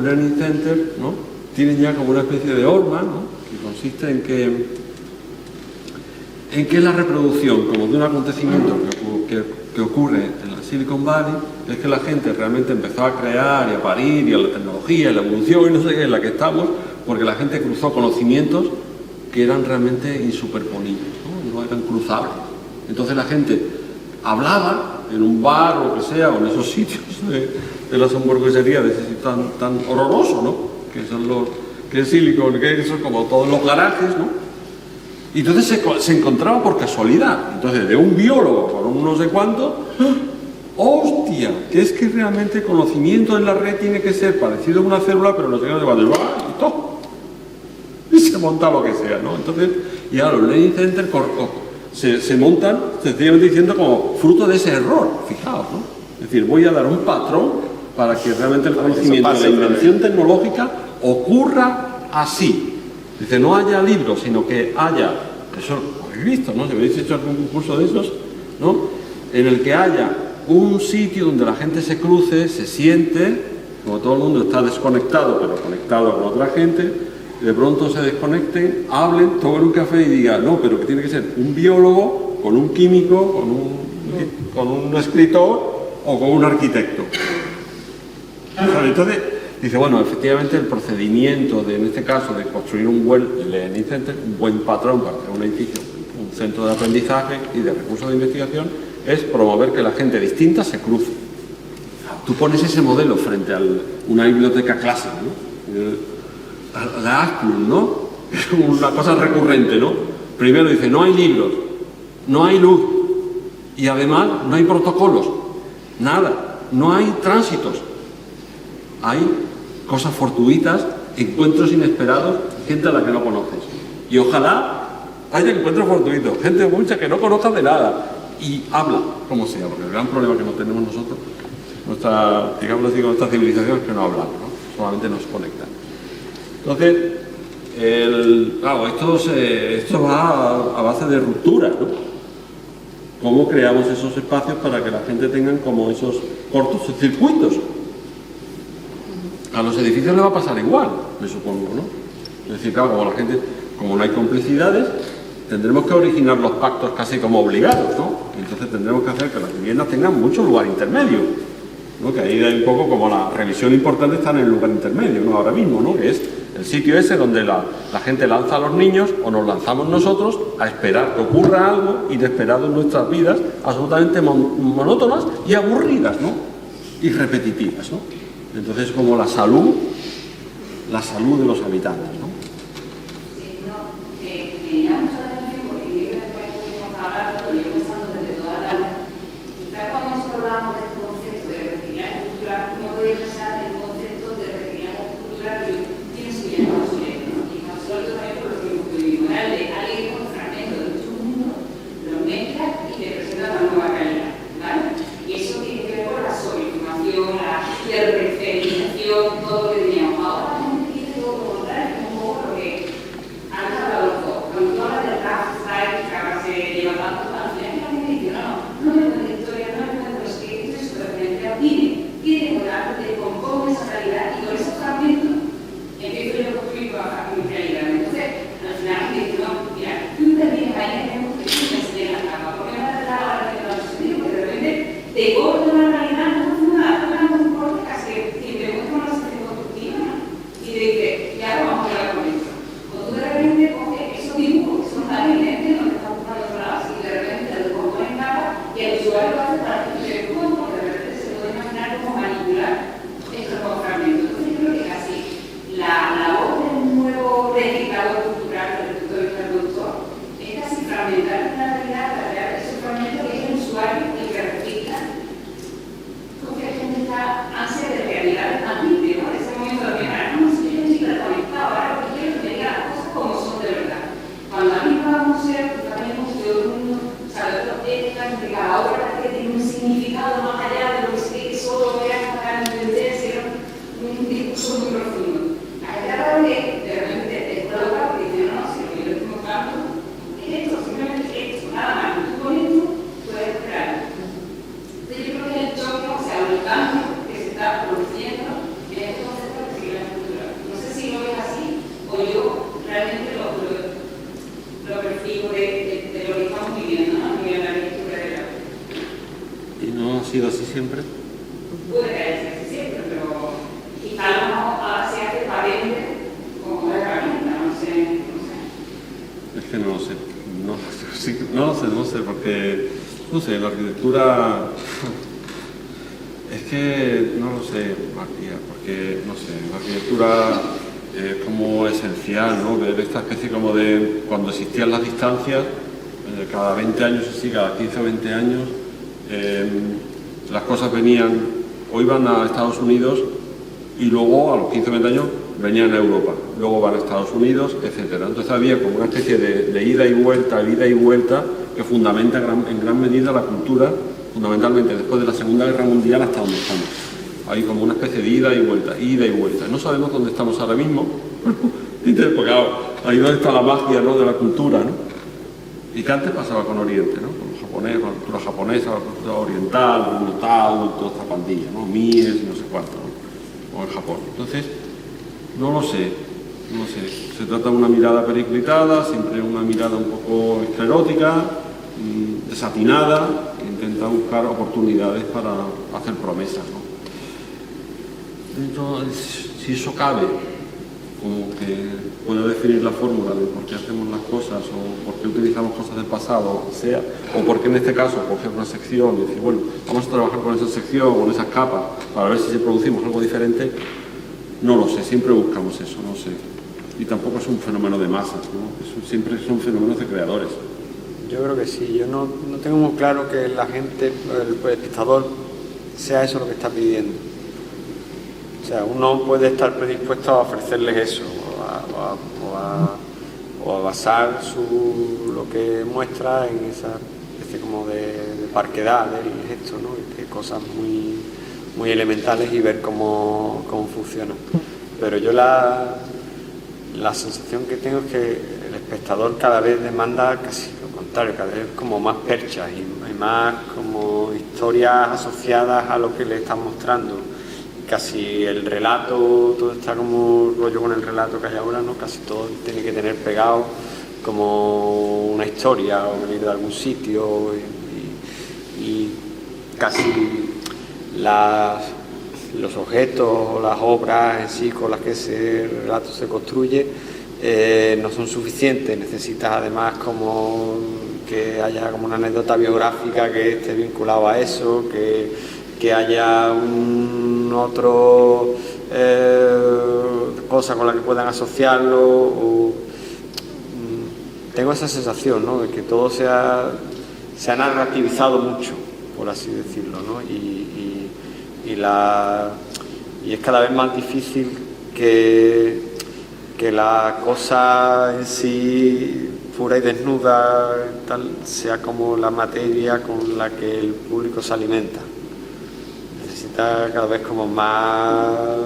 Speaker 4: learning centers, ¿no?, tienen ya como una especie de horma, ¿no?, que consiste en que la reproducción como de un acontecimiento que ocurre en la Silicon Valley es que la gente realmente empezó a crear y a parir, y a la tecnología, y la evolución y no sé qué en la que estamos, porque la gente cruzó conocimientos que eran realmente insuperponibles, no eran cruzables. Entonces la gente hablaba en un bar o lo que sea, o en esos sitios de las hamburgueserías de ese sitio tan horroroso, ¿no?, que es Silicon, que son como todos los garajes, ¿no? Y entonces se encontraba por casualidad. Entonces, de un biólogo por un no sé cuánto, ¡hostia! Que es que realmente el conocimiento en la red tiene que ser parecido a una célula, pero no sé qué, y todo. Y se monta lo que sea, ¿no? Entonces, ya los learning centers se montan sencillamente diciendo como fruto de ese error, fijaos, ¿no? Es decir, voy a dar un patrón para que realmente el conocimiento, la invención tecnológica ocurra así. Dice, no haya libros, sino que haya, eso lo habéis visto, ¿no? Si habéis hecho algún curso de esos, ¿no?, en el que haya un sitio donde la gente se cruce, se siente, como todo el mundo está desconectado, pero conectado con otra gente, de pronto se desconecten, hablen, tomen un café y digan, no, pero que tiene que ser un biólogo, con un químico, con un escritor o con un arquitecto. Entonces, dice, bueno, efectivamente el procedimiento en este caso de construir un buen learning center, un buen patrón para hacer un edificio, un centro de aprendizaje y de recursos de investigación, es promover que la gente distinta se cruce. Tú pones ese modelo frente a una biblioteca clásica, ¿no? La Asplund, ¿no? Es una cosa recurrente, ¿no? Primero dice, no hay libros, no hay luz y además no hay protocolos, nada, no hay tránsitos. Hay cosas fortuitas, encuentros inesperados, gente a la que no conoces. Y ojalá haya encuentros fortuitos, gente mucha que no conozca de nada y habla, como sea, porque el gran problema que no tenemos nosotros, digamos así, con esta civilización es que no hablamos, ¿no? Solamente nos conectan. Entonces, claro, esto va a base de rupturas, ¿no? ¿Cómo creamos esos espacios para que la gente tenga como esos cortos circuitos? A los edificios le va a pasar igual, me supongo, ¿no? Es decir, claro, como no hay complicidades, tendremos que originar los pactos casi como obligados, ¿no? Entonces tendremos que hacer que las viviendas tengan mucho lugar intermedio, ¿no? Que ahí hay un poco como la revisión importante está en el lugar intermedio, ¿no? Ahora mismo, ¿no? Que es el sitio ese donde la gente lanza a los niños o nos lanzamos nosotros a esperar que ocurra algo inesperado en nuestras vidas, absolutamente monótonas y aburridas, ¿no? Y repetitivas, ¿no? Entonces, como la salud de los habitantes, ¿no?
Speaker 6: Sí, no, me llama mucho la atención porque yo después estuvimos hablando, yo pensando desde toda la tarde, quizás cuando nosotros hablamos de este concepto de refinidad cultural, no podéis pensar en el concepto de refinidad cultural que tiene su vida con su lengua, ¿no? Y nosotros también por lo que hemos podido de alguien con fragmentos de mucho mundo, lo mezcla y te presenta una nueva realidad, ¿vale? Y eso tiene que ver con la sobreinformación, la hiperreferenciación, todo lo que teníamos. Ahora la gente quiere todo lo contrario, un poco lo que han hablado los dos. Cuando tú hablas del rap style, que ahora se lleva tanto, al final la gente dice, no me cuento historia, no me cuento los que esto es supervivencia, tiene que hablar de componer esa realidad y con esos fragmentos empiezo yo a construir mi realidad. Entonces, al final me dice, no, mira, tú también ahí tenemos que enseñar la cama, porque no te da la hora de no sentido, porque de repente te corta una realidad, no un corte casi que te muestra una situación constructiva y te dice, ya vamos a hablar con esto. Cuando tú de repente coges esos dibujos que son tan evidentes, no te están buscando otro lado, y de repente te lo compones en capa y el usuario lo hace para que tú te des cuenta, porque de repente se puede imaginar cómo manipular estos dos fragmentos. Entonces yo creo que casi la voz de un nuevo replicador cultural desde el punto de vista del productor es casi fragmentar la realidad para crear esos fragmentos que es el usuario el que refleja porque la gente está ansia de realidad tangible, ¿no? En ese momento de mirar, no, si yo estoy conectado, ahora lo que quiero es que me diga las cosas como son de verdad. Cuando a mí me va a un museo, pues también el museo de uno, o sea, de otros épocas, entre cada obra que tiene un significado más allá de lo que sé que solo voy a sacar en entender, ser un discurso muy profundo. La gente habla de repente te explota porque dice, no, si lo que yo estoy mostrando es esto, simplemente esto, nada más. Y tú con esto puedes crear. Entonces yo creo que el choque, o sea, el cambio que se está produciendo en este concepto de seguridad cultural. No sé si lo ves así o yo realmente lo percibo de lo que estamos viviendo, ¿no? A nivel de la arquitectura de la vida.
Speaker 4: ¿Y no ha sido así siempre?
Speaker 6: Puede caerse así siempre, pero quizá a lo mejor ahora se hace patente como una herramienta, no sé.
Speaker 4: Es que no lo sé. No sé, porque, no sé, la arquitectura, es que no lo sé, María, porque, no sé, la arquitectura es como esencial, ¿no? Ver esta especie como de, cuando existían las distancias, cada 20 años, así, cada 15 o 20 años, las cosas venían, o iban a Estados Unidos, y luego a los 15 o 20 años venían a Europa, luego van a Estados Unidos, etc. Entonces había como una especie de ida y vuelta, que fundamenta en gran medida la cultura, fundamentalmente después de la Segunda Guerra Mundial hasta donde estamos. Hay como una especie de ida y vuelta. No sabemos dónde estamos ahora mismo, porque claro, ahí donde está la magia, ¿no?, de la cultura, ¿no? Y que antes pasaba con Oriente, ¿no? Con los japoneses, con la cultura japonesa, la cultura oriental, el Tao, toda esta pandilla, ¿no? Mies, no sé cuánto, ¿no? O en Japón. Entonces, no lo sé. no sé, se trata de una mirada periclitada, siempre una mirada un poco esclerótica, desatinada, que intenta buscar oportunidades para hacer promesas, ¿no? Entonces, si eso cabe, como que pueda definir la fórmula de por qué hacemos las cosas o por qué utilizamos cosas del pasado, o sea, o por qué en este caso coger una sección y decir, bueno, vamos a trabajar con esa sección, con esas capas, para ver si producimos algo diferente, no lo sé, siempre buscamos eso, no sé. Y tampoco es un fenómeno de masas, ¿no? Siempre son fenómenos de creadores.
Speaker 5: Yo creo que sí, yo no tengo muy claro que la gente, el espectador, sea eso lo que está pidiendo. O sea, uno puede estar predispuesto a ofrecerles eso, o a basar lo que muestra en esa especie como de parquedad del gesto, ¿no? De cosas muy elementales y ver cómo funciona. Pero yo la sensación que tengo es que el espectador cada vez demanda casi lo contrario, cada vez como más perchas y más como historias asociadas a lo que le están mostrando. Casi el relato, todo está como rollo con el relato que hay ahora, ¿no? Casi todo tiene que tener pegado como una historia o venir de algún sitio y casi los objetos o las obras en sí con las que ese relato se construye no son suficientes, necesitas además como que haya como una anécdota biográfica que esté vinculado a eso, que haya otro cosa con la que puedan asociarlo. Tengo esa sensación, ¿no? De que todo se ha narrativizado mucho, por así decirlo, ¿no? Y es cada vez más difícil que la cosa en sí pura y desnuda tal sea como la materia con la que el público se alimenta. Necesita cada vez como más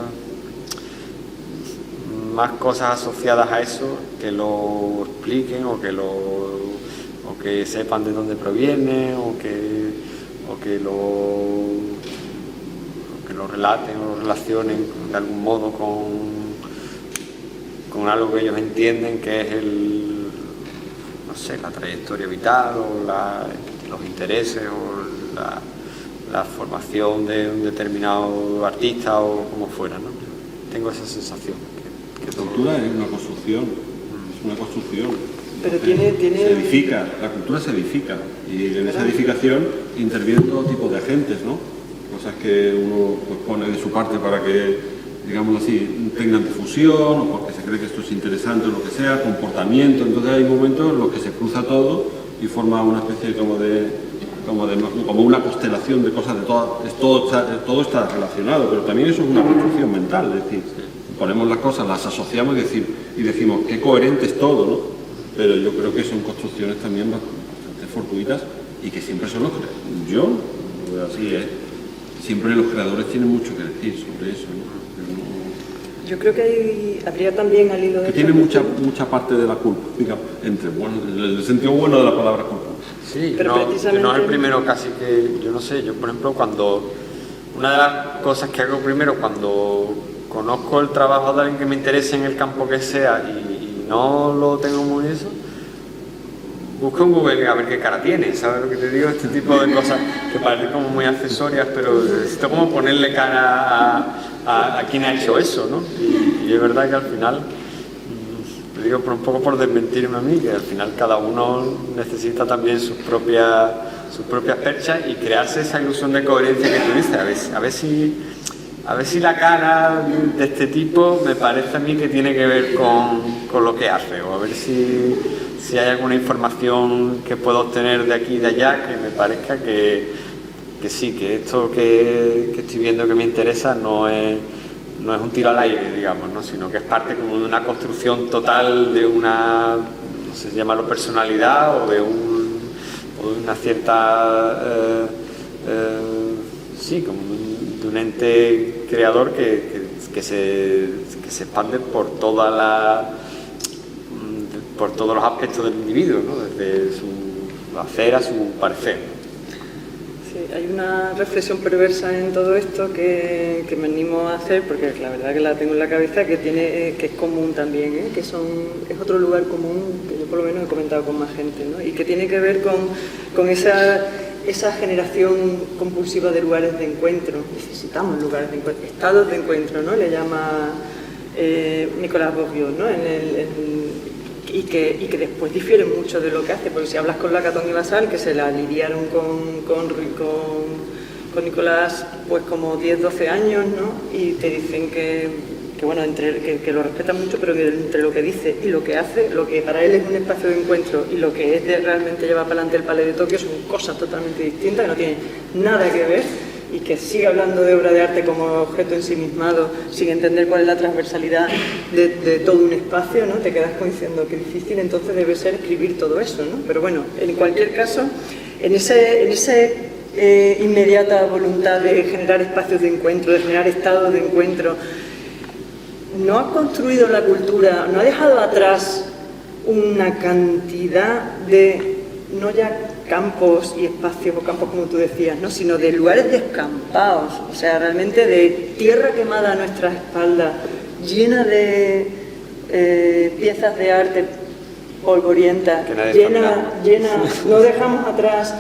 Speaker 5: cosas asociadas a eso que lo expliquen o que sepan de dónde proviene o que lo relaten o lo relacionen de algún modo con algo que ellos entienden que es la trayectoria vital o los intereses o la formación de un determinado artista o como fuera, ¿no? Tengo esa sensación.
Speaker 4: La cultura es una construcción,
Speaker 2: Pero tiene...
Speaker 4: Se edifica, la cultura se edifica y en esa edificación intervienen todo tipo de agentes, ¿no? Cosas que uno pues, pone de su parte para que, digamos así, tengan difusión o porque se cree que esto es interesante o lo que sea, comportamiento. Entonces hay momentos en los que se cruza todo y forma una especie como una constelación de cosas, todo está relacionado, pero también eso es una construcción mental, es decir, ponemos las cosas, las asociamos y decimos qué coherente es todo, ¿no? Pero yo creo que son construcciones también bastante fortuitas y que siempre son los creadores. Yo lo veo así, siempre los creadores tienen mucho que decir sobre eso, ¿no?
Speaker 2: Yo creo que habría también al hilo de...
Speaker 4: Que tiene mucha parte de la culpa, digamos, el sentido bueno de la palabra culpa.
Speaker 5: Sí,
Speaker 2: pero precisamente...
Speaker 5: no es el primero casi que, yo no sé, yo por ejemplo una de las cosas que hago primero cuando conozco el trabajo de alguien que me interese en el campo que sea y no lo tengo muy eso, busco en Google a ver qué cara tiene, ¿sabes lo que te digo? Este tipo de cosas que parecen como muy accesorias, pero necesito como ponerle cara a quien ha hecho eso, ¿no? Y es verdad que al final, te digo un poco por desmentirme a mí, que al final cada uno necesita también sus propias perchas y crearse esa ilusión de coherencia que tú dices, a ver si la cara de este tipo me parece a mí que tiene que ver con lo que hace, o a ver si hay alguna información que puedo obtener de aquí y de allá que me parezca que sí, que esto que estoy viendo que me interesa no es un tiro al aire, digamos, ¿no? Sino que es parte como de una construcción total de una, no sé si llamarlo personalidad o de una cierta, sí, como de un ente creador que se expande por todos los aspectos del individuo, ¿no? Desde su hacer a su parecer.
Speaker 2: Sí, hay una reflexión perversa en todo esto que me animo a hacer, porque la verdad que la tengo en la cabeza, que es común también, ¿eh? Es otro lugar común que yo por lo menos he comentado con más gente, ¿no? Y que tiene que ver con esa generación compulsiva de lugares de encuentro. Necesitamos lugares de encuentro, estados de encuentro, ¿no? Le llama Nicolás Bourdieu, ¿no? Y que después difieren mucho de lo que hace, porque si hablas con Lacan y Basal, que se la lidiaron con Nicolás pues como 10-12 años, ¿no? Y te dicen que bueno, que lo respetan mucho, pero que entre lo que dice y lo que hace, lo que para él es un espacio de encuentro y lo que es de realmente llevar para adelante el Palais de Tokio son cosas totalmente distintas, que no tienen nada que ver, y que sigue hablando de obra de arte como objeto ensimismado, sin entender cuál es la transversalidad de todo un espacio, ¿no? Te quedas diciendo que difícil entonces debe ser escribir todo eso, ¿no? Pero bueno, en cualquier caso, en esa inmediata voluntad de generar espacios de encuentro, de generar estados de encuentro, no ha construido la cultura, no ha dejado atrás una cantidad de, no ya campos y espacios, o campos como tú decías, ¿no? Sino de lugares descampados, o sea, realmente de tierra quemada a nuestra espalda, llena de piezas de arte polvorientas, llena, no dejamos atrás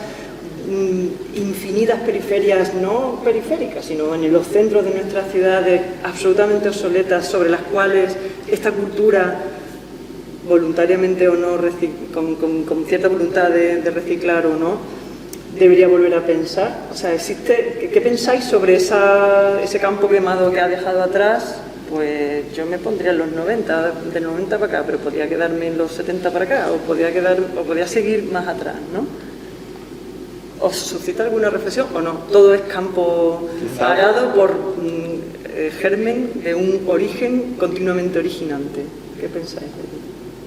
Speaker 2: infinitas periferias, no periféricas, sino en los centros de nuestras ciudades absolutamente obsoletas, sobre las cuales esta cultura, voluntariamente o no, con cierta voluntad de reciclar o no, debería volver a pensar. O sea, ¿qué pensáis sobre ese campo quemado que ha dejado atrás? Pues yo me pondría en los 90, del 90 para acá, pero podría quedarme en los 70 para acá, o podría seguir más atrás, ¿no? ¿Os suscita alguna reflexión o no? Todo es campo parado por germen de un origen continuamente originante. ¿Qué pensáis?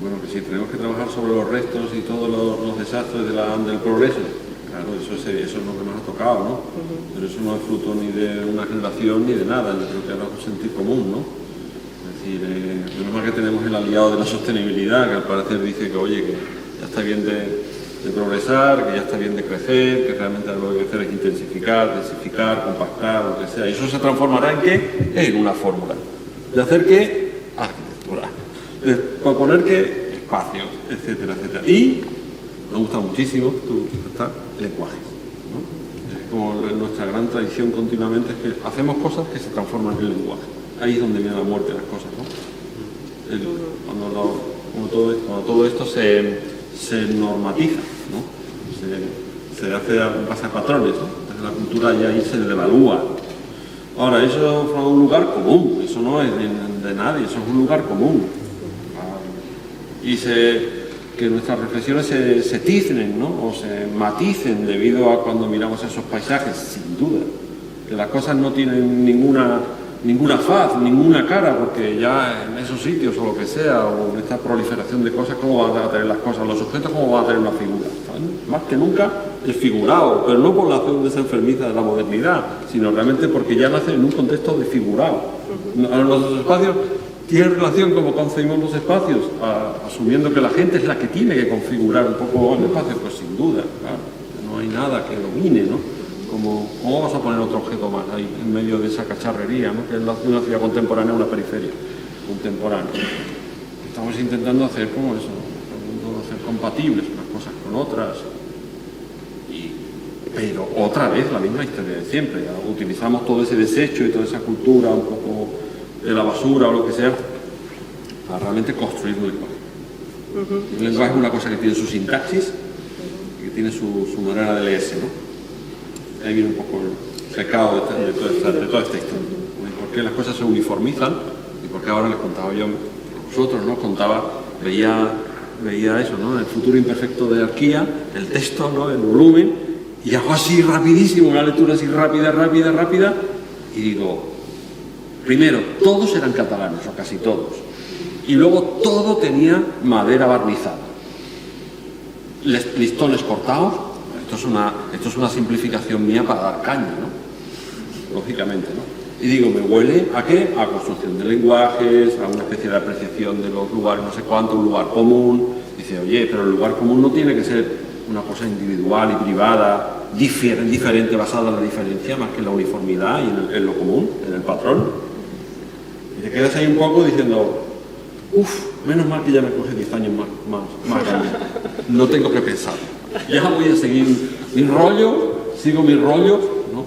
Speaker 4: Bueno, que si tenemos que trabajar sobre los restos y todos los desastres del progreso, claro, eso es lo que nos ha tocado, ¿no? Pero eso no es fruto ni de una generación ni de nada, yo creo que ahora es un sentir común, ¿no? Es decir, menos mal que tenemos el aliado de la sostenibilidad, que al parecer dice que, oye, que ya está bien de progresar, que ya está bien de crecer, que realmente lo que hay que hacer es intensificar, densificar, compactar, lo que sea. Y eso se transformará ¿en qué? En una fórmula. ¿De hacer qué? Arquitectura. De proponer qué? Espacios, etcétera, etcétera. Y me gusta muchísimo, lenguajes, ¿no? Es como nuestra gran tradición continuamente es que hacemos cosas que se transforman en lenguaje. Ahí es donde viene la muerte de las cosas, ¿no? Cuando todo esto se normatiza, ¿no? Se hace en base a patrones, ¿no? Entonces la cultura ya ahí se devalúa. Ahora, eso es un lugar común, eso no es de nadie, eso es un lugar común. Y que nuestras reflexiones se tiznen, ¿no? O se maticen debido a cuando miramos esos paisajes, sin duda. Que las cosas no tienen ninguna faz, ninguna cara, porque ya en esos sitios o lo que sea, o en esta proliferación de cosas, ¿cómo van a tener las cosas? Los objetos, ¿cómo van a tener una figura? Más que nunca desfigurado, pero no por la acción desenfermiza de la modernidad, sino realmente porque ya nacen en un contexto desfigurado. Los espacios tienen relación como concebimos los espacios, asumiendo que la gente es la que tiene que configurar un poco el espacio, pues sin duda, claro, no hay nada que domine, ¿no? ¿Cómo vas a poner otro objeto más ahí en medio de esa cacharrería, ¿no? Que es una ciudad contemporánea, una periferia contemporánea? Estamos intentando hacer como eso, hacer compatibles unas cosas con otras, pero otra vez la misma historia de siempre. Ya utilizamos todo ese desecho y toda esa cultura un poco de la basura o lo que sea para realmente construir un lenguaje. El lenguaje es una cosa que tiene su sintaxis y que tiene su manera de leerse, ¿no? Ahí viene un poco el pecado de toda esta historia. ¿Por qué las cosas se uniformizan? Y por qué ahora les contaba yo a vosotros, ¿no? Veía eso, ¿no? El futuro imperfecto de Arquía, el texto, ¿no? El volumen, y hago así rapidísimo, una lectura así rápida, y digo, primero, todos eran catalanes, o casi todos, y luego todo tenía madera barnizada, listones cortados. Esto es una simplificación mía para dar caña, ¿no? Lógicamente, ¿no? Y digo, ¿me huele a qué? A construcción de lenguajes, a una especie de apreciación de los lugares, no sé cuánto, un lugar común. Dice, oye, pero el lugar común no tiene que ser una cosa individual y privada, diferente, basada en la diferencia, más que en la uniformidad y en lo común, en el patrón. Y te quedas ahí un poco diciendo, menos mal que ya me coge 10 años más grande. No tengo que pensar. Ya voy a seguir mi rollo, sigo mi rollo, ¿no?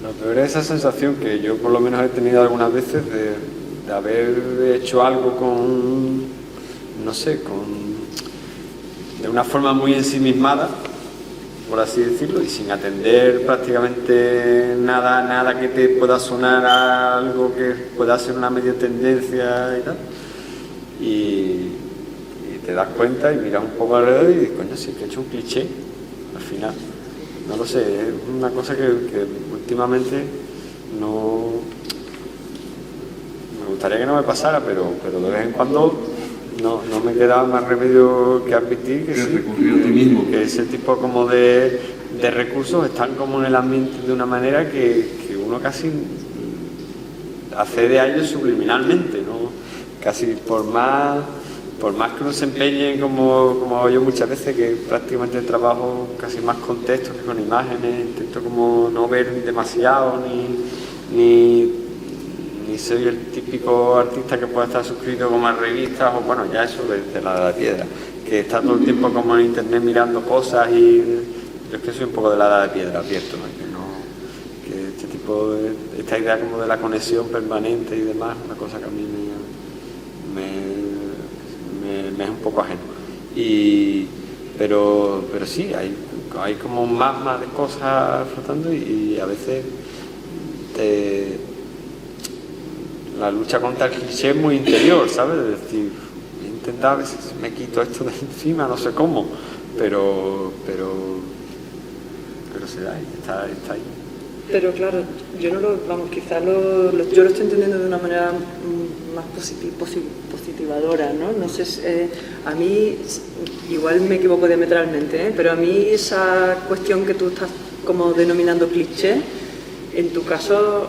Speaker 5: Lo peor es esa sensación que yo por lo menos he tenido algunas veces de haber hecho algo con, no sé, de una forma muy ensimismada, por así decirlo, y sin atender prácticamente nada que te pueda sonar a algo que pueda ser una medio tendencia y tal. Y te das cuenta y miras un poco alrededor y dices, coño, sí que he hecho un cliché al final. No lo sé, es una cosa que últimamente no... Me gustaría que no me pasara, pero de vez en cuando no me queda más remedio que admitir que sí,
Speaker 4: recurrir a ti mismo.
Speaker 5: Que ese tipo como de recursos están como en el ambiente de una manera que uno casi accede a ellos subliminalmente, ¿no? Casi por más que uno se empeñe, como hago yo muchas veces, que prácticamente trabajo casi más con textos que con imágenes, intento como no ver demasiado, ni soy el típico artista que puede estar suscrito como a revistas, o bueno, ya eso de la edad de piedra, que está todo el tiempo como en internet mirando cosas, y yo es que soy un poco de la edad de piedra, advierto, ¿no? Que este tipo esta idea como de la conexión permanente y demás, una cosa que a mí me es un poco ajeno. Pero sí, hay como un magma de cosas flotando y a veces la lucha contra el cliché es muy interior, ¿sabes? Es decir, intentar a veces me quito esto de encima, no sé cómo, pero se da, está ahí.
Speaker 2: Pero claro, yo no lo, vamos, quizás yo lo estoy entendiendo de una manera más positivadora, ¿no? No sé, a mí, igual me equivoco diametralmente, pero a mí esa cuestión que tú estás como denominando cliché, en tu caso,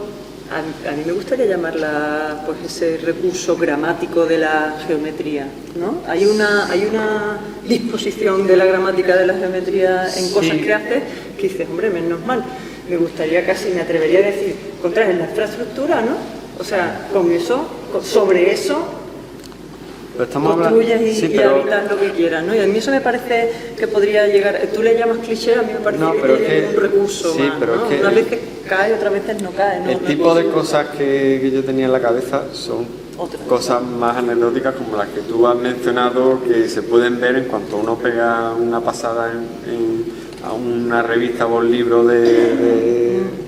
Speaker 2: a mí me gustaría llamarla, pues, ese recurso gramático de la geometría, ¿no? Hay una disposición de la gramática de la geometría en cosas que haces que dices, hombre, menos mal. Me gustaría casi, me atrevería a decir, contra la infraestructura, ¿no? O sea, con eso, sobre eso, construyes y habitas lo que quieras, ¿no? Y a mí eso me parece que podría llegar, tú le llamas cliché, a mí me parece que es un recurso
Speaker 5: sí,
Speaker 2: más,
Speaker 5: pero
Speaker 2: ¿no?
Speaker 5: es que
Speaker 2: unas veces cae, otras veces no cae, ¿no?
Speaker 5: El tipo de cosas que yo tenía en la cabeza son cosas más anecdóticas como las que tú has mencionado, que se pueden ver en cuanto uno pega una pasada a una revista o un libro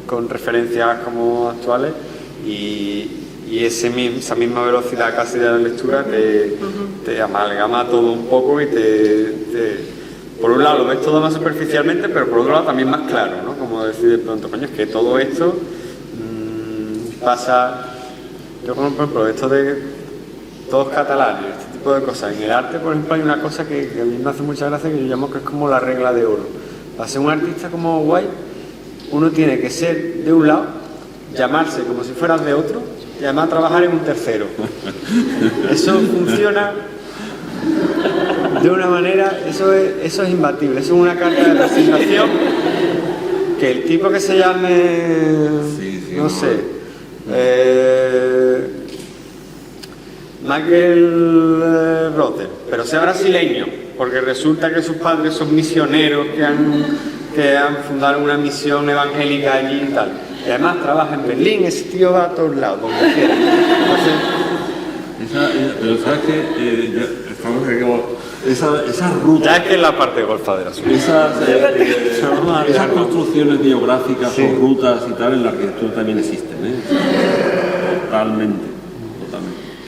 Speaker 5: con referencias como actuales y esa misma velocidad casi de la lectura te amalgama todo un poco y por un lado lo ves todo más superficialmente, pero por otro lado también más claro, ¿no? Como decir de pronto, coño, es que todo esto pasa... Yo, por ejemplo, esto de todos catalanes, este tipo de cosas. En el arte, por ejemplo, hay una cosa que a mí me hace mucha gracia, que yo llamo que es como la regla de oro. Para ser un artista como guay, uno tiene que ser de un lado, llamarse como si fueras de otro, y además trabajar en un tercero. Eso funciona de una manera, eso es imbatible, eso es una carta de resignación que el tipo que se llame, no sé, Michael Rother, pero sea brasileño, porque resulta que sus padres son misioneros que han fundado una misión evangélica allí y tal. Y además trabaja en Berlín, ese tío va a todos lados, donde quiera.
Speaker 4: Pero sabes que esa ruta...
Speaker 5: Ya es que es la parte golfa del asunto.
Speaker 4: Esas construcciones biográficas o rutas y tal en la arquitectura también existen, Totalmente.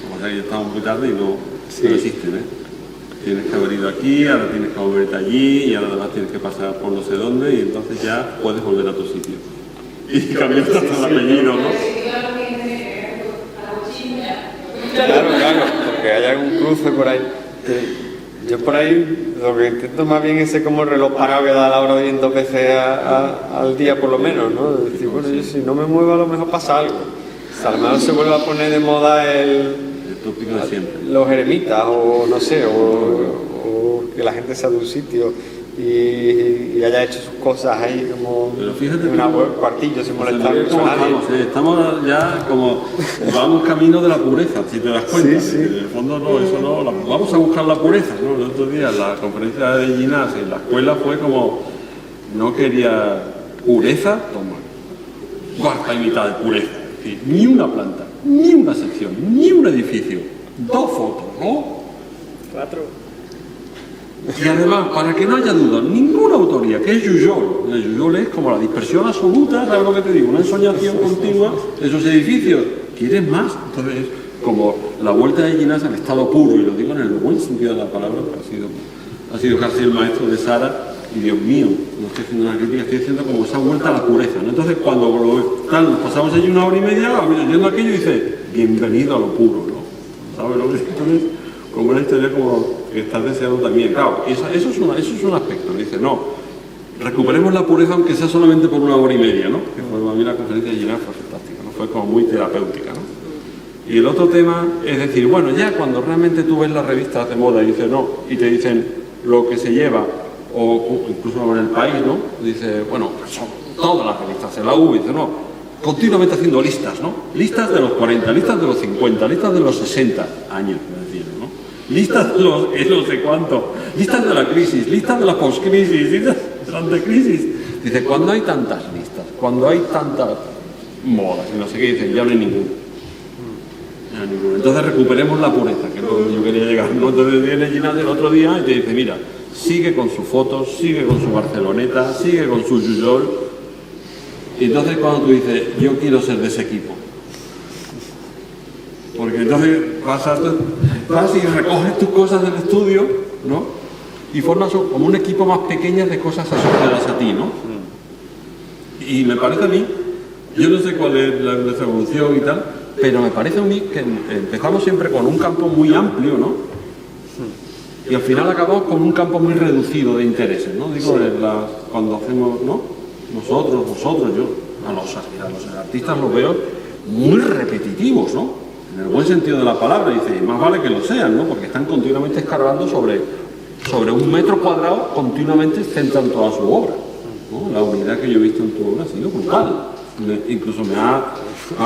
Speaker 4: Como sea, ya estamos muy tarde y no existen, Tienes que haber ido aquí, ahora tienes que volverte allí y ahora además tienes que pasar por no sé dónde y entonces ya puedes volver a tu sitio. Y cambiaste hasta el apellido, ¿no?
Speaker 5: Claro, porque hay algún cruce por ahí. Yo por ahí lo que intento más bien es ser como el reloj parado que da la hora de ir 2 veces al día por lo menos, ¿no? Es decir, bueno, yo si no me muevo a lo mejor pasa algo. O sea, a lo mejor se vuelve a poner de moda el
Speaker 4: tópico de siempre.
Speaker 5: Los eremitas o no sé, o que la gente sea de un sitio. y haya hecho sus cosas ahí como
Speaker 4: Pero fíjate
Speaker 5: en un
Speaker 4: tú,
Speaker 5: cuartillo sin
Speaker 4: José
Speaker 5: molestar
Speaker 4: María,
Speaker 5: mucho
Speaker 4: cómo
Speaker 5: a nadie.
Speaker 4: estamos ya como, vamos camino de la pureza, si te das cuenta.
Speaker 5: Sí, sí.
Speaker 4: En el fondo no, eso no, vamos a buscar la pureza, ¿no? El otro día la conferencia de Ginás en la escuela fue como, no quería pureza, toma, cuarta y mitad de pureza. Es decir, ni una planta, ni una sección, ni un edificio, 2 fotos, ¿no?
Speaker 5: 4.
Speaker 4: Y además, para que no haya duda, ninguna autoría, que es Jujol. Jujol es como la dispersión absoluta, ¿sabes lo que te digo? Una ensoñación continua de esos edificios. ¿Quieres más? Entonces, como la vuelta de Ginás al estado puro, y lo digo en el buen sentido de la palabra, ha sido casi el maestro de Sara, y Dios mío, no estoy haciendo una crítica, estoy haciendo como esa vuelta a la pureza, ¿no? Entonces, cuando nos pasamos allí 1 hora y media, oyendo aquello, y dice, bienvenido a lo puro, ¿no? ¿Sabes lo que es? Entonces, como una historia como que estás deseando también. Claro, eso es un aspecto. Dice, no, recuperemos la pureza aunque sea solamente por 1 hora y media, ¿no? Que fue, a mí la conferencia de Ginás fue fantástica, ¿no? Fue como muy terapéutica, ¿no? Y el otro tema es decir, bueno, ya cuando realmente tú ves las revistas de moda y dices, no, y te dicen lo que se lleva, o incluso en El País, ¿no? Dice, bueno, son todas las revistas, en la U, dice, no, continuamente haciendo listas, ¿no? Listas de los 40, listas de los 50, listas de los 60 años, me decían, ¿no? Listas de los no sé cuánto, listas de la crisis, listas de la postcrisis, listas de la antecrisis. Dice, cuando hay tantas listas, cuando hay tantas modas y no sé qué, dicen, ya no hay ninguno. Ya no hay ninguno. Entonces recuperemos la pureza, que es lo que yo quería llegar, ¿no? Entonces viene Ginás el otro día y te dice, mira, sigue con sus fotos, sigue con su Barceloneta, sigue con su Jujol. Y entonces cuando tú dices, yo quiero ser de ese equipo. Porque entonces vas y recoges tus cosas del estudio, ¿no? Y formas como un equipo más pequeño de cosas asociadas a ti, ¿no? Y me parece a mí, yo no sé cuál es nuestra evolución y tal, pero me parece a mí que empezamos siempre con un campo muy amplio, ¿no? Y al final acabamos con un campo muy reducido de intereses, ¿no? Digo, cuando hacemos, ¿no? Nosotros, yo, a los artistas los veo muy repetitivos, ¿no? En el buen sentido de la palabra, dice, y más vale que lo sean, ¿no? Porque están continuamente escarbando sobre 1 metro cuadrado, continuamente centran toda su obra, ¿no? La unidad que yo he visto en tu obra ha sido brutal. Incluso me ha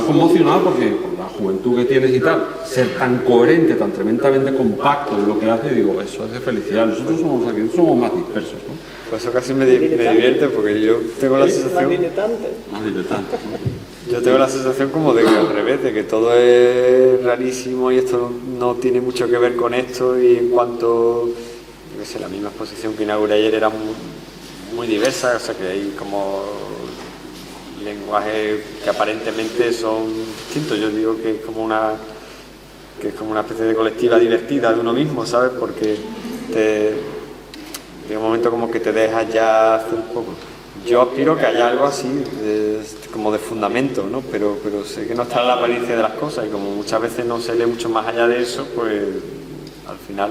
Speaker 4: conmocionado porque con la juventud que tienes y tal, ser tan coherente, tan tremendamente compacto en lo que hace, digo, eso es de felicidad. Nosotros somos aquí, somos más dispersos, ¿no?
Speaker 5: Pues eso casi me divierte porque yo tengo la sensación...
Speaker 4: Más diletantes, ¿no?
Speaker 5: Yo tengo la sensación como de que al revés, de que todo es rarísimo y esto no tiene mucho que ver con esto, y en cuanto, yo qué sé, la misma exposición que inauguré ayer era muy diversa, o sea que hay como lenguajes que aparentemente son distintos. Yo digo que es como una especie de colectiva divertida de uno mismo, ¿sabes? Porque de un momento como que te dejas ya hacer un poco. Yo aspiro a que haya algo así, como de fundamento, ¿no? Pero sé que no está en la apariencia de las cosas, y como muchas veces no se lee mucho más allá de eso, pues al final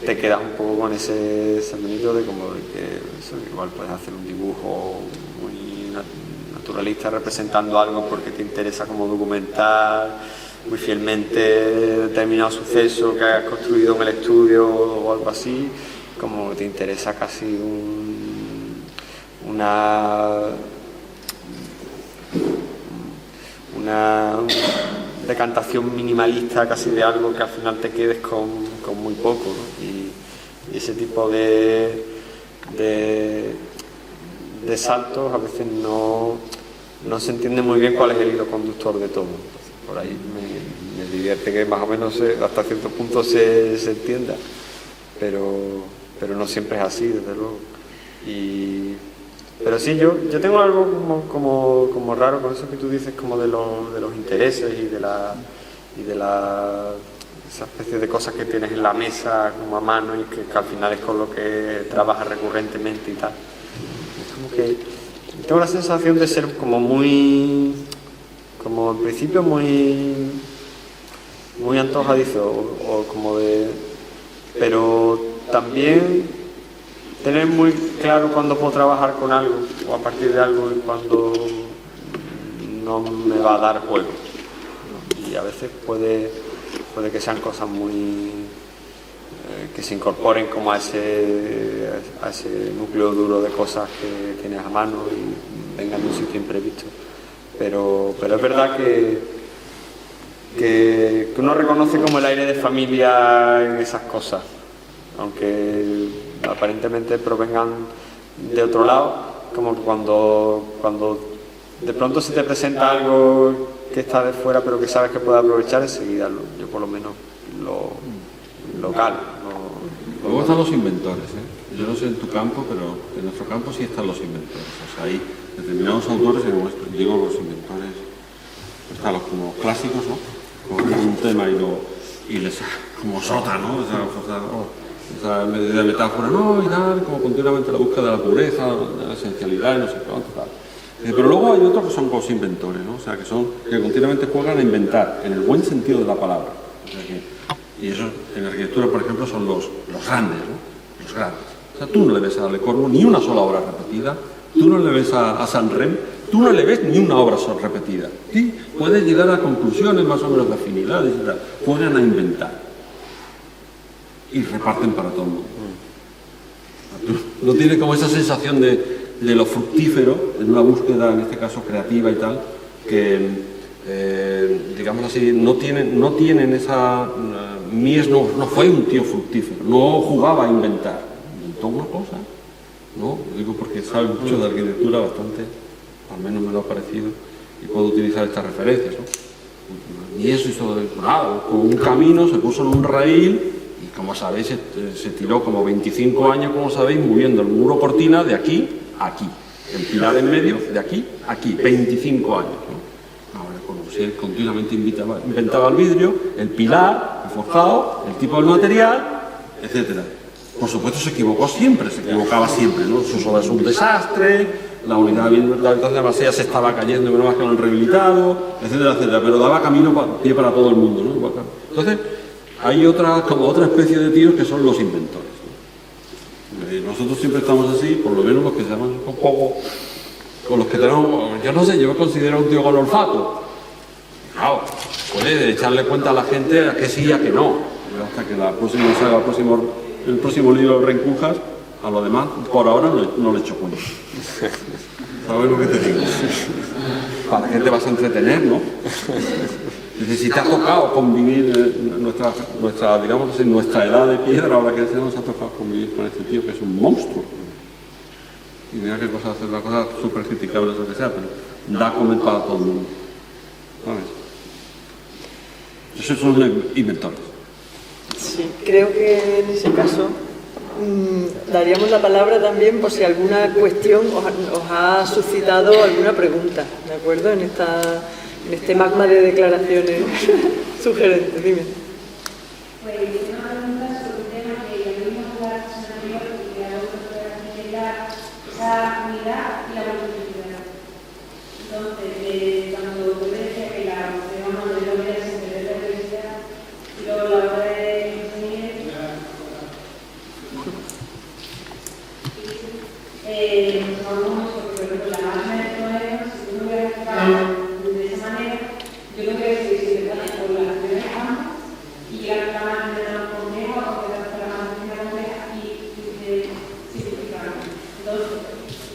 Speaker 5: te quedas un poco con ese sentimiento de como de que eso, igual puedes hacer un dibujo muy naturalista representando algo porque te interesa como documentar muy fielmente determinado suceso que hayas construido en el estudio o algo así, como te interesa casi una decantación minimalista casi de algo que al final te quedes con muy poco, ¿no? Y ese tipo de saltos a veces no se entiende muy bien cuál es el hilo conductor de todo. Entonces, por ahí me divierte que más o menos hasta cierto punto se entienda, pero no siempre es así, desde luego. Pero sí, yo tengo algo como raro con eso que tú dices, como de los intereses y de esa especie de cosas que tienes en la mesa como a mano y que al final es con lo que trabajas recurrentemente y tal. Es como que tengo la sensación de ser como en principio muy antojadizo o como de... Pero también tener muy claro cuándo puedo trabajar con algo o a partir de algo y cuándo no me va a dar juego, ¿no? Y a veces puede que sean cosas muy se incorporen como a ese núcleo duro de cosas que tienes a mano y vengan de un sitio imprevisto. Pero es verdad que uno reconoce como el aire de familia en esas cosas, aunque aparentemente provengan de otro lado, como cuando de pronto se te presenta algo que está de fuera pero que sabes que puedes aprovechar, enseguida yo por lo menos lo calo.
Speaker 4: Luego están los inventores, ¿eh? Yo no sé en tu campo, pero en nuestro campo sí están los inventores. O sea, hay determinados autores, digo los inventores, están los como clásicos, ¿no? Cogen un tema y les como sota, ¿no? Esa medida de metáfora, no, y tal, como continuamente la búsqueda de la pureza, de la esencialidad y no sé cuánto, tal. Pero luego hay otros que son los inventores, ¿no? O sea, que continuamente juegan a inventar, en el buen sentido de la palabra. O sea, y eso en la arquitectura, por ejemplo, son los grandes, ¿no? Los grandes. O sea, tú no le ves a Le Corbusier ni una sola obra repetida, tú no le ves a Saint-Remy, tú no le ves ni una obra repetida. Sí, puedes llegar a conclusiones más o menos de afinidades y tal. Juegan a inventar. Y reparten para todo el mundo. No tiene como esa sensación de lo fructífero, en una búsqueda, en este caso creativa y tal, que, digamos así, no tienen esa... Mies no fue un tío fructífero, no jugaba a inventar, inventó una cosa, ¿no? Lo digo porque sabe mucho de arquitectura bastante, al menos me lo ha parecido, y puedo utilizar estas referencias, ¿no? Y eso hizo nada, con un camino, se puso en un raíl, y como sabéis, se tiró como 25 años, como sabéis, moviendo el muro cortina de aquí a aquí, el pilar en medio, de aquí a aquí, 25 años, ¿no? Ahora, como si él continuamente inventaba el vidrio, el pilar, el forjado, el tipo de material, etcétera. Por supuesto se equivocaba siempre, ¿no? Sus obras son un desastre, la unidad de habitación de Marsella se estaba cayendo, menos más que lo han rehabilitado, etcétera, etcétera, pero daba pie para todo el mundo, ¿no? Entonces, hay otra especie de tíos que son los inventores, ¿no? Nosotros siempre estamos así, por lo menos los que se llaman un poco, con los que tenemos, yo no sé, yo me considero un tío con olfato. Claro, puede echarle cuenta a la gente a que sí y a que no. Hasta que la próxima saga, el próximo libro de Rencujas, a lo demás, por ahora no le echo cuenta. ¿Sabes lo que te digo? ¿Para qué te vas a entretener, no? Si te ha tocado convivir nuestra, digamos así, nuestra edad de piedra, ahora que nos ha tocado convivir con este tío que es un monstruo. Y mira qué cosa, hacer una cosa súper criticable o lo que sea, pero da a comer para todo el mundo. ¿Sabes? Esos son los inventores.
Speaker 2: Sí, creo que en ese caso daríamos la palabra también por si alguna cuestión os ha suscitado alguna pregunta, ¿de acuerdo? En este magma de declaraciones sugerentes. Dime.
Speaker 6: Pues una pregunta sobre un tema que ya vimos hablar anterior, porque a vosotros era esa unidad y la multiplicidad. Entonces, cuando yo decía que la digamos, de la unidad se ve la diversidad y luego la hora de definir, vamos por ejemplo, la máquina de poner, si tú no hubieras explicado de esa manera, yo creo que se trata por las acciones ambas y llegar a la máquina compleja o quedar con la máquina compleja y simplificarlo. Entonces,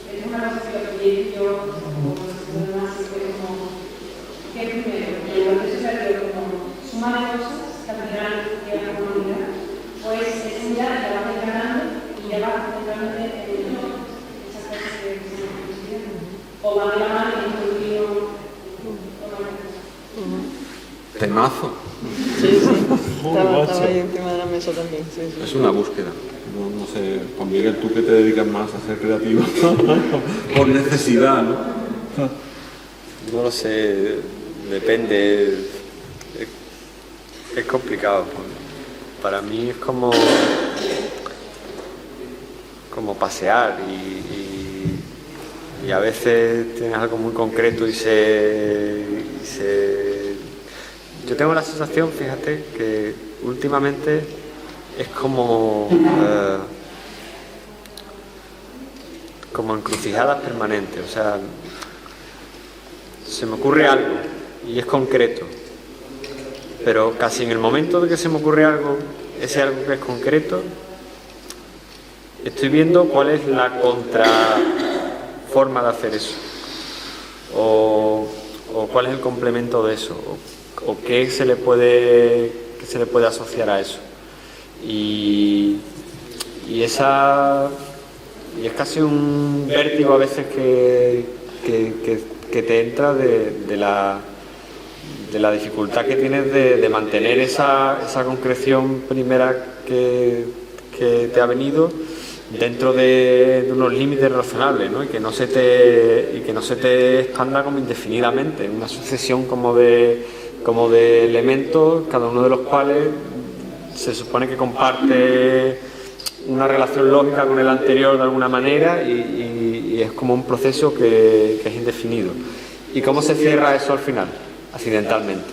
Speaker 6: es una cosa que yo más como que primero, eso sería como suma de cosas que al final llega a una unidad, pues esa unidad la va declarando y ya va centralmente en esas cosas que se necesitan. O va de la mano y incluido.
Speaker 4: Temazo.
Speaker 2: Sí. Estaba ahí encima de la mesa también. Sí.
Speaker 4: Es una búsqueda. No sé, Juan Miguel, tú que te dedicas más a ser creativo por necesidad, ¿no?
Speaker 5: No lo sé, depende. Es complicado. Para mí es como pasear y a veces tienes algo muy concreto y yo tengo la sensación, fíjate, que últimamente es como encrucijadas permanentes, o sea, se me ocurre algo y es concreto, pero casi en el momento de que se me ocurre algo ese algo que es concreto, estoy viendo cuál es la contraforma de hacer eso, o cuál es el complemento de eso, o qué se le puede asociar a eso. Y es casi un vértigo a veces que te entra de la dificultad que tienes de mantener esa concreción primera que te ha venido dentro de unos límites razonables, ¿no? y que no se te expanda como indefinidamente, una sucesión como de elementos, cada uno de los cuales se supone que comparte una relación lógica con el anterior de alguna manera, y es como un proceso que es indefinido. ¿Y cómo se cierra eso al final? Accidentalmente,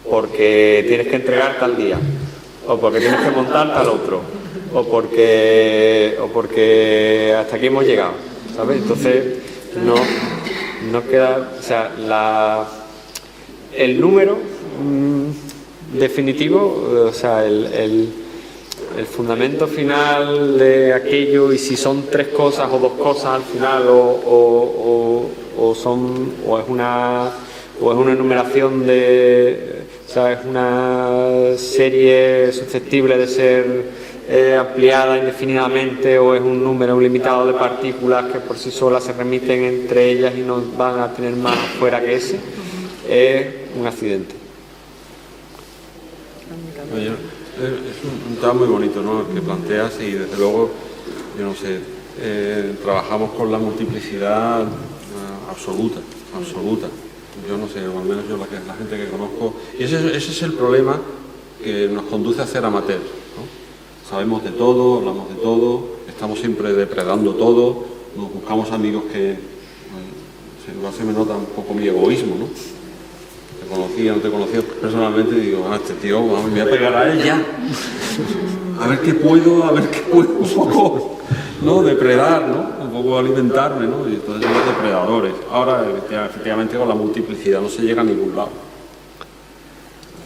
Speaker 5: porque tienes que entregar tal día, o porque tienes que montar tal otro, o porque hasta aquí hemos llegado, ¿sabes? Entonces no queda, o sea, el número definitivo, o sea, el fundamento final de aquello, y si son 3 cosas o 2 cosas al final, o es una enumeración o sea, es una serie susceptible de ser ampliada indefinidamente, o es un número limitado de partículas que por sí solas se remiten entre ellas y no van a tener más fuera que ese, es un accidente.
Speaker 4: Oye, es un tema muy bonito, ¿no?, el que planteas, y desde luego, yo no sé, trabajamos con la multiplicidad absoluta. Yo no sé, o al menos yo la gente que conozco, y ese es el problema que nos conduce a ser amateurs, ¿no? Sabemos de todo, hablamos de todo, estamos siempre depredando todo, nos buscamos amigos que, igual se me nota un poco mi egoísmo, ¿no? Te conocía, no te conocía personalmente, y digo, este tío, me voy a pegar a él ya. A ver qué puedo un poco, ¿no?, depredar, ¿no?, un poco alimentarme, ¿no? Y entonces somos depredadores. Ahora, efectivamente, con la multiplicidad no se llega a ningún lado.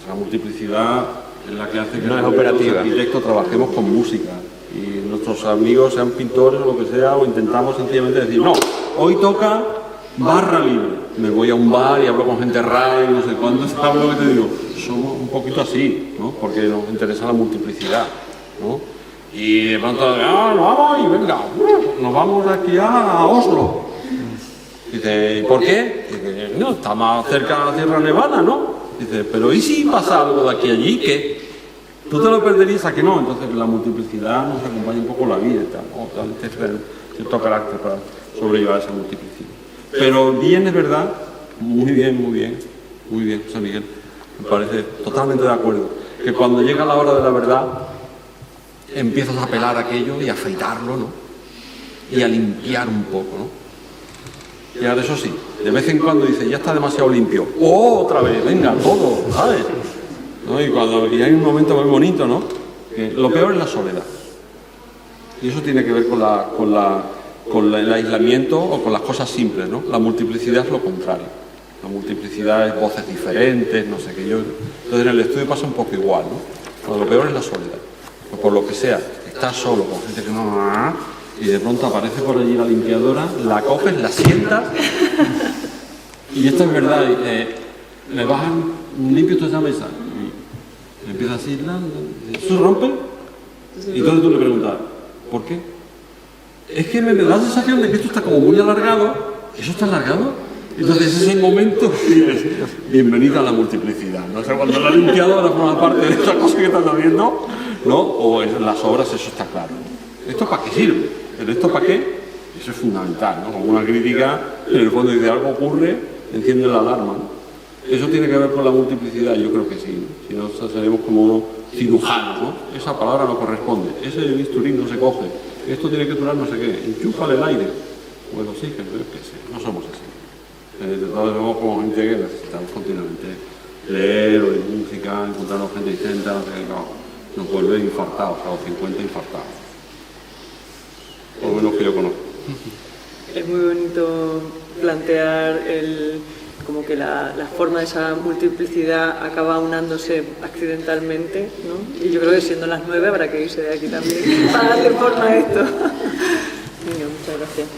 Speaker 4: Esa multiplicidad es la que hace que
Speaker 5: no
Speaker 4: los arquitectos trabajemos con música, y nuestros amigos, sean pintores o lo que sea, o intentamos sencillamente decir, no, hoy toca barra libre. Me voy a un bar y hablo con gente rara y no sé cuándo, ¿sabes lo que te digo? Somos un poquito así, ¿no?, porque nos interesa la multiplicidad, ¿no? Y de pronto, nos vamos y venga, nos vamos aquí a Oslo. Dice, ¿y por qué? Dice, no, está más cerca de la Sierra Nevada, ¿no? Dice, pero ¿y si pasa algo de aquí a allí? ¿Qué? ¿Tú te lo perderías a que no? Entonces la multiplicidad nos acompaña un poco la vida, ¿no? Cierto carácter para sobrellevar esa multiplicidad. Pero bien, es verdad, muy bien, José Miguel, me parece totalmente de acuerdo, que cuando llega la hora de la verdad, empiezas a pelar aquello y a afeitarlo, ¿no?, y a limpiar un poco, ¿no? Y ahora, eso sí, de vez en cuando dices, ya está demasiado limpio, ¡oh, otra vez, venga, todo!, ¿sabes? ¿No? Y hay un momento muy bonito, ¿no?, que lo peor es la soledad, y eso tiene que ver con el aislamiento o con las cosas simples, ¿no? La multiplicidad es lo contrario. La multiplicidad es voces diferentes, no sé qué. Entonces en el estudio pasa un poco igual, ¿no? Cuando lo peor es la soledad. O por lo que sea, estás solo con gente que no... Y de pronto aparece por allí la limpiadora, la coges, la sientas. Y esto es verdad. Le bajan, limpio toda esa mesa. Y empieza así, ¿eso se rompe? Y entonces tú le preguntas, ¿por qué? Es que me da la sensación de que esto está como muy alargado. ¿Eso está alargado? Entonces ese es el momento que dices, bienvenida a la multiplicidad, ¿no? O sea, cuando la limpiadora forma parte de esta cosa que estás haciendo, ¿no? O en las obras, eso está claro. ¿Esto para qué sirve? ¿Pero esto para qué? Eso es fundamental, ¿no? Como una crítica, en el fondo dice, algo ocurre, enciende la alarma, ¿no? Eso tiene que ver con la multiplicidad, yo creo que sí, ¿no? Si no, seremos como unos cirujanos, ¿no? Esa palabra no corresponde, ese bisturí no se coge, esto tiene que durar no sé qué, enchúfale el aire, o el oxígeno, yo qué sé, no somos así. De todos modos, como gente que necesitamos continuamente leer, oír música, encontrarnos gente distinta, no sé qué, nos vuelve infartados, a los 50 infartados. Por lo menos que yo conozco.
Speaker 2: Es muy bonito plantear como que la forma de esa multiplicidad acaba unándose accidentalmente, ¿no? Y yo creo que siendo las 9 habrá que irse de aquí también para darle forma a esto. Venga, muchas gracias.